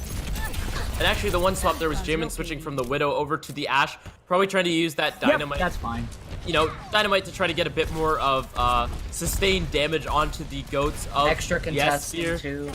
And actually, the one swap there was Jamin switching from the Widow over to the Ashe, probably trying to use that Dynamite. Yep, that's fine. You know, Dynamite to try to get a bit more of sustained damage onto the goats of extra contest here. Too.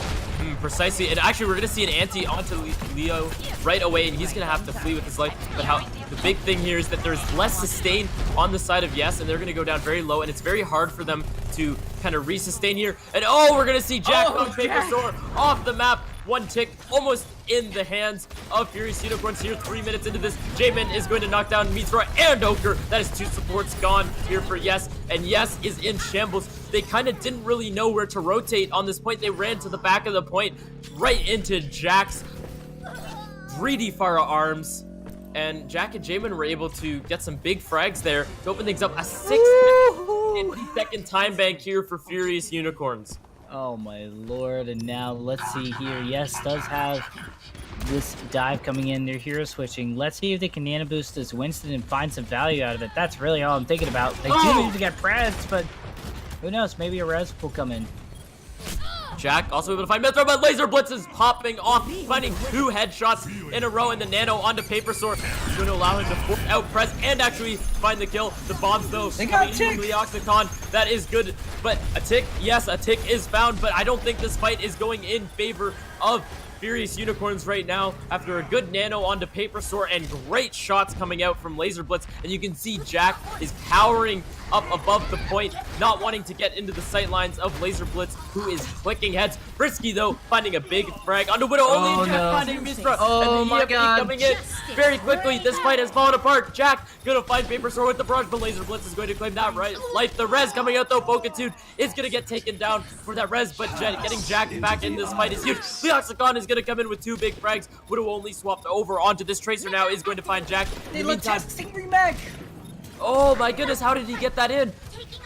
Precisely, and actually we're going to see an anti onto Leo right away, and he's going to have to flee with his life. But the big thing here is that there's less sustain on the side of Yes, and they're going to go down very low, and it's very hard for them to kind of resustain here. And we're going to see Jack on Paper Sword off the map. 1 tick, almost in the hands of Furious Unicorns here. 3 minutes into this, Jamin is going to knock down Mithra and Ochre. That is 2 supports gone here for Yes, and Yes is in shambles. They kind of didn't really know where to rotate on this point. They ran to the back of the point, right into Jack's greedy firearms. And Jack and Jamin were able to get some big frags there to open things up. A 6-second time bank here for Furious Unicorns. Oh my lord, and now let's see here. Yes does have this dive coming in. They're hero switching. Let's see if they can nano boost this Winston and find some value out of it. That's really all I'm thinking about. They do need to get pressed, but who knows? Maybe a res will come in. Jack also able to find Mithra, but Laser Blitz is popping off, finding 2 headshots in a row, and the Nano onto Paper Sword is going to allow him to force out Press and actually find the kill. The bombs, though, coming in from the Octagon. That is good, but a tick, yes, a tick is found, but I don't think this fight is going in favor of Furious Unicorns right now after a good nano onto Paper Sword and great shots coming out from Laser Blitz. And you can see Jack is cowering up above the point, not wanting to get into the sight lines of Laser Blitz, who is clicking heads. Frisky, though, finding a big frag onto Widow only. Jack finding Mithra. Oh and the my EMP god. coming in very quickly. This fight has fallen apart. Jack gonna find Paper Sword with the barrage, but Laser Blitz is going to claim that life. The res coming out, though. Bokatude is gonna get taken down for that res, but getting Jack back in this fight is huge. Lijiang is gonna come in with 2 big frags. Widow only swapped over onto this Tracer now, is going to find Jack. They look testing remake. Oh my goodness, how did he get that in?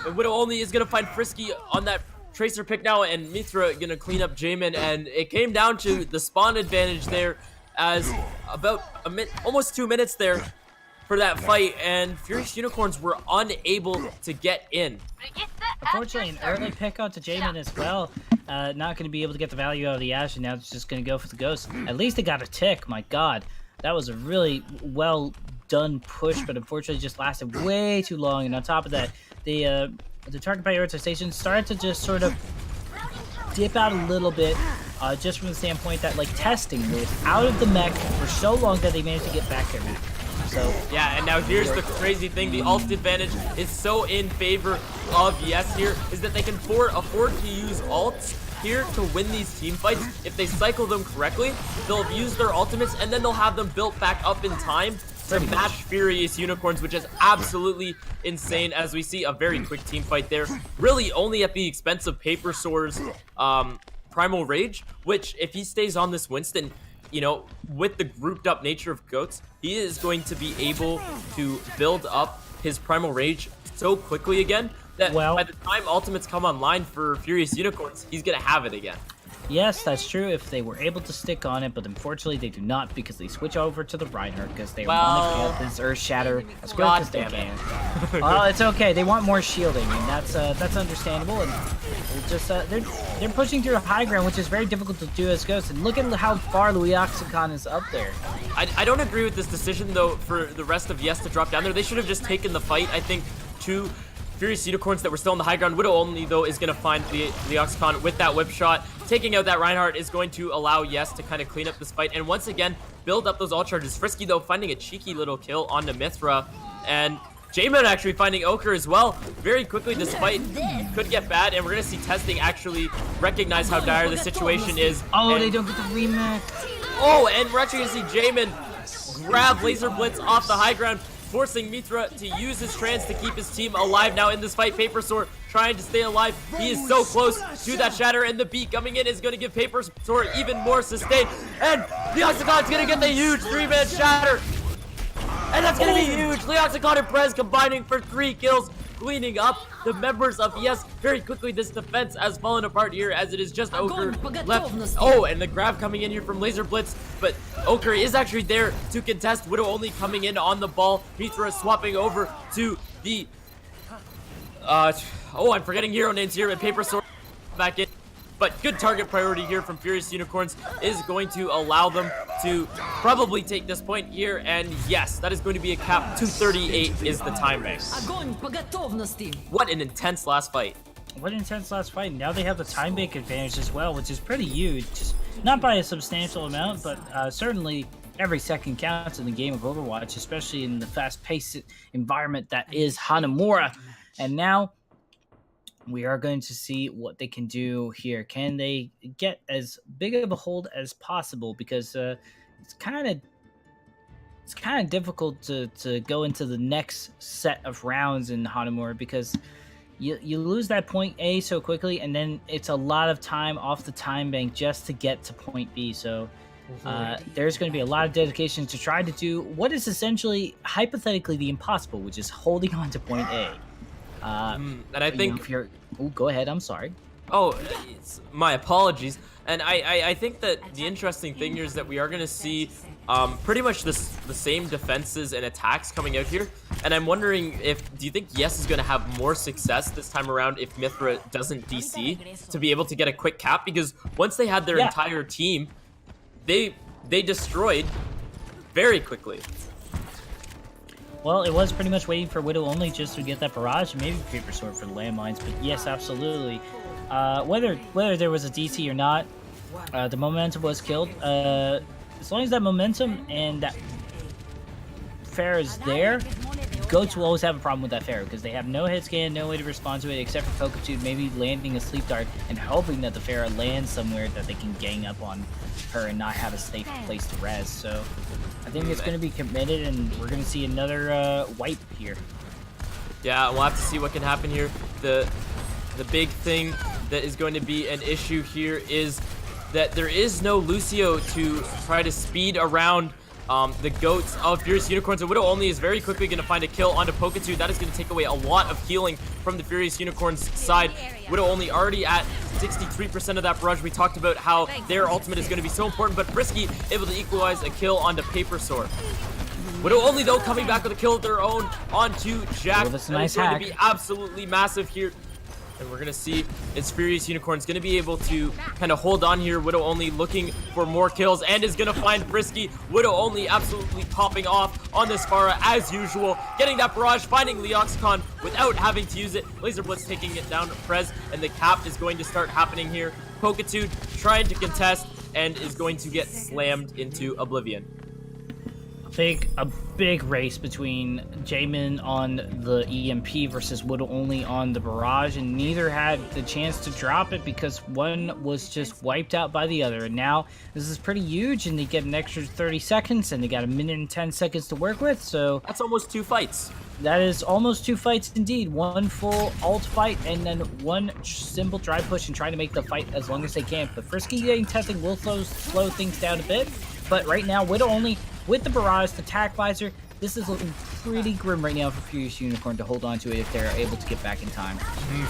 And Widow only is gonna find Frisky on that Tracer pick now, and Mithra gonna clean up Jamin, and it came down to the spawn advantage there, as about almost 2 minutes there for that fight, and Furious Unicorns were unable to get in. Unfortunately, an early pick out to Jamin as well. Not going to be able to get the value out of the Ash, and now it's just going to go for the Ghost. At least they got a tick. My God, that was a really well done push, but unfortunately just lasted way too long. And on top of that, the target prioritization started to just sort of dip out a little bit, just from the standpoint that like testing was out of the mech for so long that they managed to get back their mech. So yeah, and now here's the crazy thing: the ult advantage is so in favor of Yes here, is that they can afford to use ults here to win these team fights. If they cycle them correctly, they'll have used their ultimates, and then they'll have them built back up in time to match Furious Unicorns, which is absolutely insane, as we see a very quick team fight there, really only at the expense of Paper Sore's Primal Rage, which if he stays on this Winston, you know, with the grouped up nature of goats, he is going to be able to build up his Primal Rage so quickly again that by the time ultimates come online for Furious Unicorns, he's gonna have it again. Yes, that's true if they were able to stick on it, but unfortunately they do not, because they switch over to the Reinhardt because they want to get this Earth Shatter as quick as they can. Well, it's okay. They want more shielding, and that's understandable. And we'll just they're pushing through high ground, which is very difficult to do as Ghosts. And look at how far Lijiang is up there. I don't agree with this decision though for the rest of Yes to drop down there. They should have just taken the fight. I think to Furious Unicorns that were still on the high ground. Widow only, though, is going to find the Lijiang with that whip shot. Taking out that Reinhardt is going to allow Yes to kind of clean up this fight and once again build up those ult charges. Frisky, though, finding a cheeky little kill onto Mithra. And Jamin actually finding Ochre as well. Very quickly, this fight could get bad, and we're going to see Testing actually recognize how dire the situation is. Oh, and they don't get the remake. Oh, and we're actually going to see Jamin grab Laser Blitz off the high ground, forcing Mithra to use his trance to keep his team alive now in this fight. Paper Sword trying to stay alive. He is so close to that shatter, and the beat coming in is going to give Paper Sword even more sustain. And Lijiang's going to get the huge 3-man shatter. And that's going to be huge. Lijiang and Prez combining for 3 kills, cleaning up the members of Yes. Very quickly, this defense has fallen apart here, as it is just Ochre left. Oh, and the grab coming in here from Laser Blitz, but Ochre is actually there to contest. Widow only coming in on the ball. Mithra swapping over to the oh, I'm forgetting hero names here, and Paper Sword back in. But good target priority here from Furious Unicorns is going to allow them to probably take this point here. And yes, that is going to be a cap. 2:38 is the time base. What an intense last fight. What an intense last fight. Now they have the time bank advantage as well, which is pretty huge. Just not by a substantial amount, but certainly every second counts in the game of Overwatch, especially in the fast-paced environment that is Hanamura. And now we are going to see what they can do here. Can they get as big of a hold as possible? Because it's kind of difficult to go into the next set of rounds in Hanamura, because you lose that point A so quickly, and then it's a lot of time off the time bank just to get to point B. So there's going to be a lot of dedication to try to do what is essentially hypothetically the impossible, which is holding on to point A. And I think if you're, go ahead. I'm sorry. Oh, my apologies. And I think that the interesting thing here is that we are going to see pretty much the same defenses and attacks coming out here. And I'm wondering do you think Yes is going to have more success this time around if Mithra doesn't DC to be able to get a quick cap? Because once they had their entire team, they destroyed very quickly. Well, it was pretty much waiting for Widow only just to get that barrage, and maybe Paper Sword for the landmines. But yes, absolutely. Whether there was a DC or not, the momentum was killed. As long as that momentum and that fair is there, Goats will always have a problem with that Pharaoh because they have no hit scan, no way to respond to it except for Pokitude, maybe landing a sleep dart and hoping that the Pharaoh lands somewhere that they can gang up on her and not have a safe place to res. So I think it's going to be committed, and we're going to see another wipe here. Yeah, we'll have to see what can happen here. The big thing that is going to be an issue here is that there is no Lucio to try to speed around the goats of Furious Unicorns. And Widow Only is very quickly going to find a kill onto Pokitude. That is going to take away a lot of healing from the Furious Unicorns side. Widow Only already at 63% of that barrage. We talked about how their ultimate is going to be so important, but Frisky able to equalize a kill onto Paper Sword. Widow Only, though, coming back with a kill of their own onto Jack. That's a that nice is going hack. to be absolutely massive here. And we're going to see is Furious Unicorn's going to be able to kind of hold on here. Widow Only looking for more kills and is going to find Frisky. Widow Only absolutely popping off on this Pharah as usual. Getting that barrage, finding Leoxicon without having to use it. Laser Blitz taking it down to Prez, and the cap is going to start happening here. Pokitude trying to contest and is going to get slammed into Oblivion. A big race between Jamin on the EMP versus Widow Only on the barrage, and neither had the chance to drop it because one was just wiped out by the other. And now this is pretty huge, and they get an extra 30 seconds, and they got a minute and 10 seconds to work with. So That's almost 2 fights. that is almost 2 fights indeed. One full ult fight and then one simple dry push and trying to make the fight as long as they can. But Frisky getting testing will slow things down a bit. But right now, Widow Only with the barrage, the tack visor, this is looking pretty grim right now for Furious Unicorn to hold on to it if they're able to get back in time.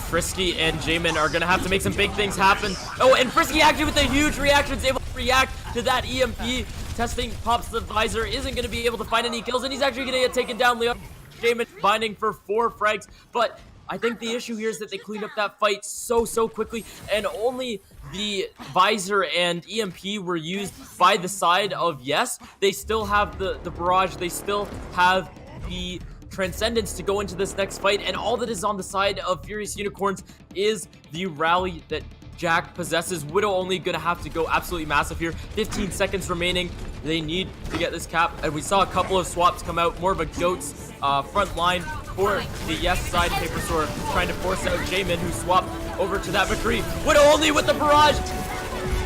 Frisky and Jamin are going to have to make some big things happen. Oh, and Frisky actually with a huge reaction is able to react to that EMP. Testing pops the visor, isn't going to be able to find any kills, and he's actually going to get taken down. Leo Jamin binding for 4 frags, but I think the issue here is that they cleaned up that fight so quickly, and only the visor and EMP were used by the side of Yes. They still have the barrage, they still have the Transcendence to go into this next fight, and all that is on the side of Furious Unicorns is the rally that Jack possesses. Widow Only gonna have to go absolutely massive here. 15 seconds remaining. They need to get this cap, and we saw a couple of swaps come out, more of a Goats front line for the Yes side. Paper Sword trying to force out Jamin, who swapped over to that McCree. Widow Only with the barrage,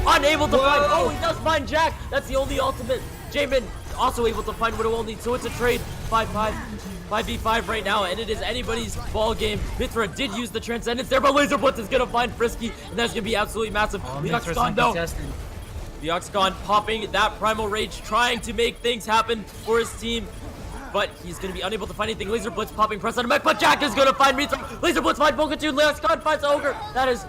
unable to find. Oh, he does find Jack. That's the only ultimate. Jamin also able to find Widow Only, so it's a trade. 5v5 right now, and it is anybody's ball game. Mithra did use the Transcendence there, but Laser Blitz is gonna find Frisky, and that's gonna be absolutely massive. Leoxicon though. Leoxicon popping that Primal Rage, trying to make things happen for his team, but he's going to be unable to find anything. Laser Blitz popping press on him, but Jack is going to find Mithra. Laser Blitz finds Pokitude. Leoxicon finds Ogre. That is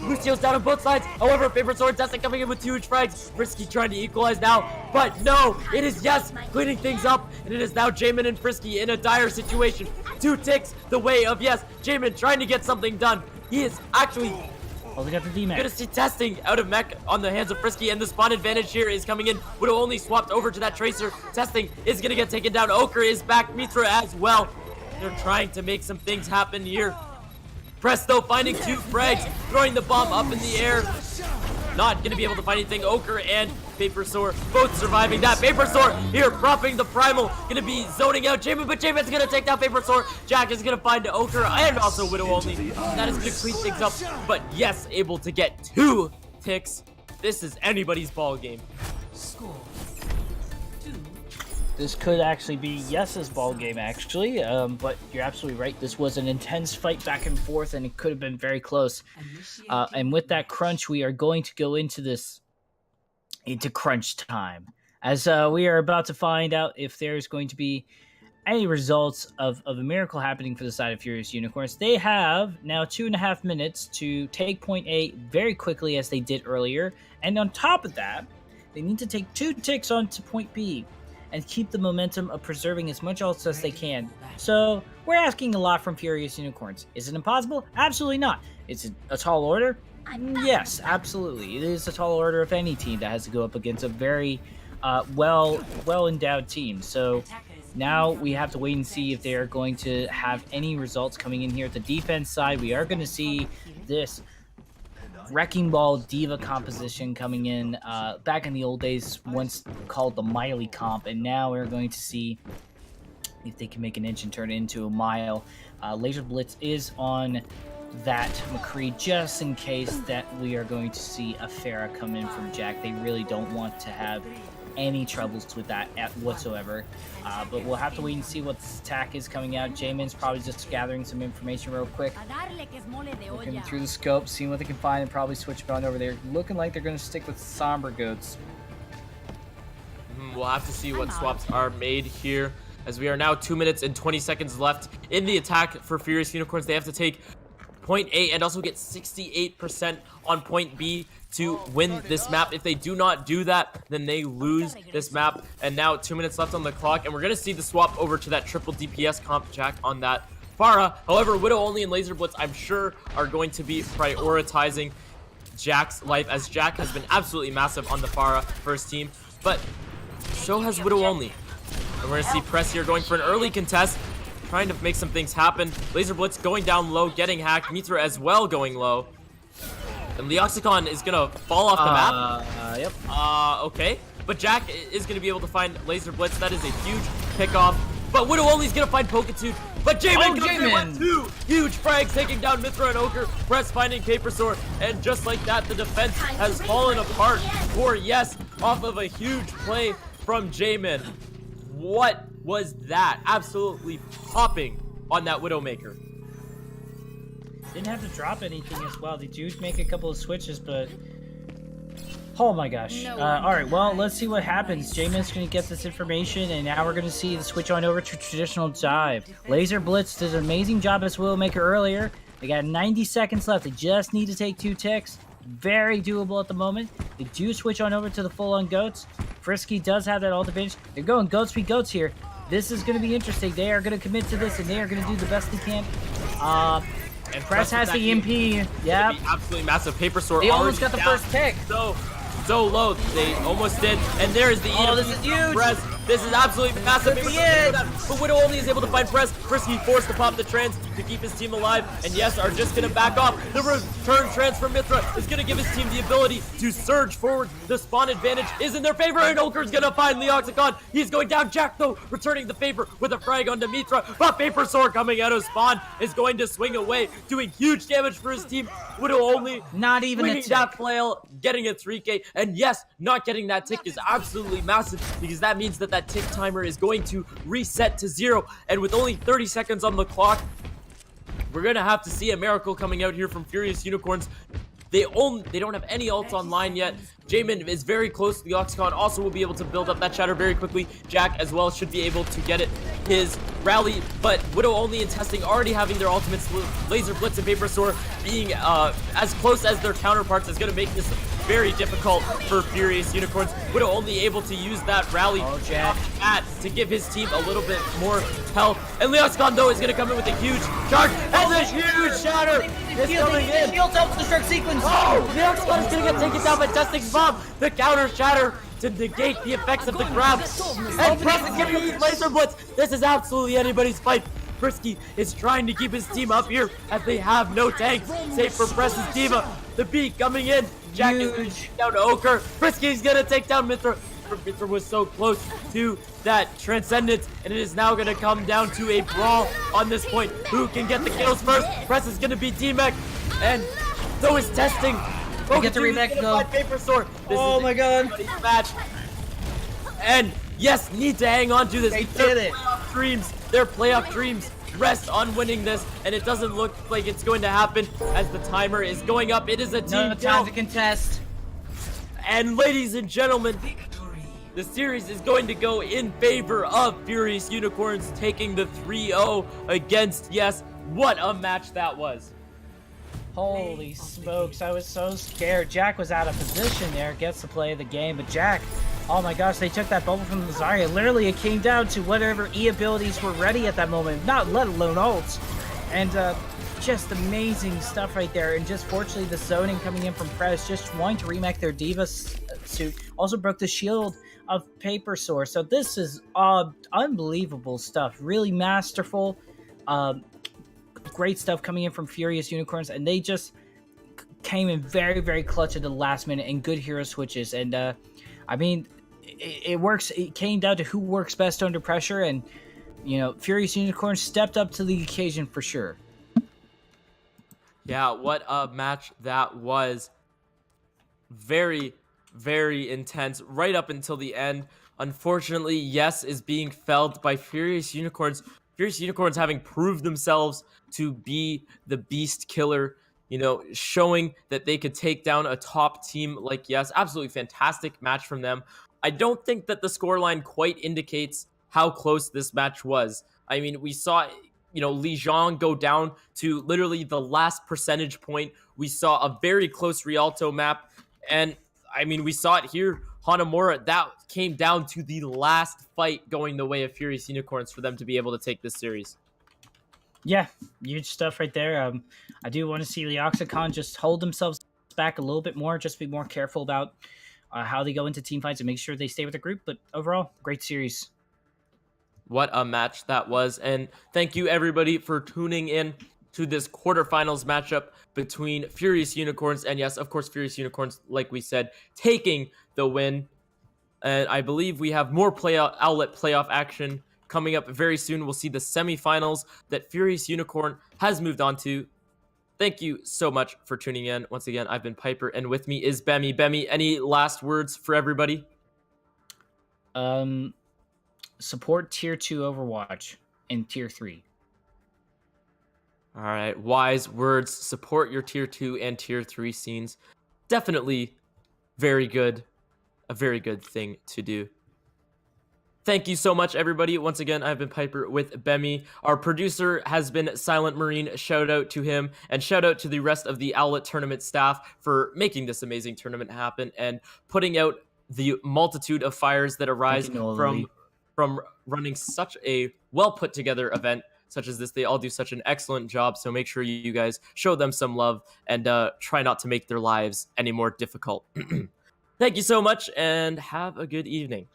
Lucio's down on both sides. However, Paper Sword Testing coming in with 2 huge frags. Frisky trying to equalize now, but no, it is Yes cleaning things up, and it is now Jamin and Frisky in a dire situation. 2 ticks the way of Yes. Jamin trying to get something done. He is actually Holding up the D-Max. gonna see testing out of mech on the hands of Frisky, and the spawn advantage here is coming in. Widow Only swapped over to that Tracer. Testing is gonna get taken down. Ochre is back. Mithra as well. They're trying to make some things happen here. Presto finding 2 frags, throwing the bomb up in the air. Not gonna be able to find anything. Ochre and Paper Sword both surviving that. Paper Sword here propping the Primal, gonna be zoning out Jamin, but Jamin's gonna take down Paper Sword. Jack is gonna find Ochre and also Widow Only. That is gonna clean things up, but Yes able to get 2 ticks. This is anybody's ball game. This could actually be Yes's ball game, actually, but you're absolutely right. This was an intense fight back and forth, and it could have been very close. And with that crunch, we are going to go into crunch time, as we are about to find out if there's going to be any results of a miracle happening for the side of Furious Unicorns. They have now 2.5 minutes to take point A very quickly, as they did earlier, and on top of that, they need to take 2 ticks onto point B and keep the momentum of preserving as much ult as they can. So we're asking a lot from Furious Unicorns. Is it impossible? Absolutely not. Is it a tall order? Yes, absolutely. It is a tall order of any team that has to go up against a very well endowed team. So now we have to wait and see if they are going to have any results coming in here. At the defense side, we are going to see this Wrecking Ball Diva composition coming in back in the old days, once called the Miley comp, and now we're going to see if they can make an inch and turn it into a mile. Laser Blitz is on that McCree just in case that we are going to see a Farah come in from Jack. They really don't want to have any troubles with that whatsoever. But we'll have to wait and see what attack is coming out. Jamin's probably just gathering some information real quick. Looking through the scope, seeing what they can find, and probably switch on over there. Looking like they're going to stick with Somber Goats. We'll have to see what swaps are made here, as we are now 2 minutes and 20 seconds left in the attack for Furious Unicorns. They have to take point A and also get 68% on point B to win this map. If they do not do that, then they lose this map. And now 2 minutes left on the clock, and we're going to see the swap over to that triple DPS comp Jack on that Farah. However, Widow Only and Laser Blitz, I'm sure, are going to be prioritizing Jack's life, as Jack has been absolutely massive on the Farah first team, but so has Widow Only. And we're going to see Press here going for an early contest, trying to make some things happen. Laser Blitz going down low, getting hacked. Mitra as well going low. And Lijiang is going to fall off the map. Yep. Okay. But Jack is going to be able to find Laser Blitz. That is a huge pickoff. But Widow Only is going to find Poketune. But Jamin comes in with 2 huge frags, taking down Mithra and Ochre. Press finding Paper Sword. And just like that, the defense has fallen apart for Yes, off of a huge play from Jamin. What was that? Absolutely popping on that Widowmaker. Didn't have to drop anything as well. They do make a couple of switches, but oh my gosh. All right, well, let's see what happens. Jamin's going to get this information, and now we're going to see the switch on over to traditional dive. Laser Blitz did an amazing job as Widowmaker earlier. They got 90 seconds left. They just need to take 2 ticks. Very doable at the moment. They do switch on over to the full-on Goats. Frisky does have that ult advantage. They're going Goats be Goats here. This is going to be interesting. They are going to commit to this, and they are going to do the best they can. And Press has the EMP. Yep. Absolutely massive. Paper Sword. They almost got the first pick. So low. They almost did. And there is the EMP. This is huge. Press. This is absolutely massive. But Widow Only is able to find Press. Frisky forced to pop the trans to keep his team alive. And Yes are just going to back off. The return trans from Mithra is going to give his team the ability to surge forward. The spawn advantage is in their favor. And Ochre's going to find Lijiang. He's going down. Jack, though, returning the favor with a frag onto Mithra. But Paper Sword coming out of spawn is going to swing away, doing huge damage for his team. Widow Only not even a tick. That flail, getting a 3K. And Yes, not getting that tick is absolutely massive, because that means that tick timer is going to reset to 0, and with only 30 seconds on the clock, we're gonna have to see a miracle coming out here from Furious Unicorns. They don't have any ults online yet. Jamin is very close to the Oxicon. Also will be able to build up that shatter very quickly. Jack as well should be able to get it. His rally, but Widow Only in testing already having their ultimates. Laser Blitz and Paper Sword being as close as their counterparts is going to make this very difficult for Furious Unicorns. Widow Only able to use that rally to give his team a little bit more health. And Lijiang, though, is going to come in with a huge charge. And a huge shatter is coming in. Shields out the shark sequence. Oh, Lijiang is going to get taken down by Testing Bomb. The counter shatter to negate the effects of the grab. And Press is giving Laser Blitz. This is absolutely anybody's fight. Frisky is trying to keep his team up here as they have no tanks, save for Press's Diva. The beat coming in. Jack is down to Ochre. Frisky's gonna take down Mithra. Mithra was so close to that Transcendence, and it is now gonna come down to a brawl on this point. Who can get the kills first? Press is gonna be D-Mech, and so is Testing. I get the remake though. Paper Sword. Oh my god. Match. And Yes, need to hang on to this. They did it. Their playoff dreams rest on winning this, and it doesn't look like it's going to happen as the timer is going up. It is a team time to contest. And ladies and gentlemen, the series is going to go in favor of Furious Unicorns, taking the 3-0 against Yes. What a match that was. Holy smokes, I was so scared. Jack was out of position there, gets to play the game, but Jack, oh my gosh, they took that bubble from the Zarya. Literally, it came down to whatever E abilities were ready at that moment, not let alone ults. And just amazing stuff right there. And just fortunately, the zoning coming in from Press, just wanting to remake their Diva suit, also broke the shield of Paper Sword. So this is unbelievable stuff, really masterful. Great stuff coming in from Furious Unicorns, and they just came in very, very clutch at the last minute and good hero switches. And I mean, it works. It came down to who works best under pressure, and Furious Unicorn stepped up to the occasion for sure. Yeah, what a match that was. Very, very intense right up until the end. Unfortunately, Yes is being felled by Furious Unicorns. Furious Unicorns having proved themselves to be the beast killer, showing that they could take down a top team like Yes. Absolutely fantastic match from them. I don't think that the scoreline quite indicates how close this match was. I mean, we saw, Lijiang go down to literally the last percentage point. We saw a very close Rialto map. And I mean, we saw it here. Hanamura, that came down to the last fight going the way of Furious Unicorns for them to be able to take this series. Yeah, huge stuff right there. I do want to see Leoxicon just hold themselves back a little bit more, just be more careful about how they go into team fights and make sure they stay with the group. But overall, great series. What a match that was. And thank you, everybody, for tuning in to this quarterfinals matchup between Furious Unicorns and, yes, of course, Furious Unicorns, like we said, taking the win. And I believe we have more Owlet playoff action coming up very soon. We'll see the semifinals that Furious Unicorn has moved on to. Thank you so much for tuning in. Once again, I've been Piper, and with me is Bemmie. Bemmie, any last words for everybody? Support Tier 2 Overwatch and Tier 3. All right, wise words. Support your Tier 2 and Tier 3 scenes. Definitely very good. A very good thing to do. Thank you so much, everybody. Once again, I've been Piper with Bemmie. Our producer has been SilentMarine. Shout out to him, and shout out to the rest of the Owlet tournament staff for making this amazing tournament happen and putting out the multitude of fires that arise from running such a well put together event such as this. They all do such an excellent job, so make sure you guys show them some love and try not to make their lives any more difficult. Thank you so much, and have a good evening.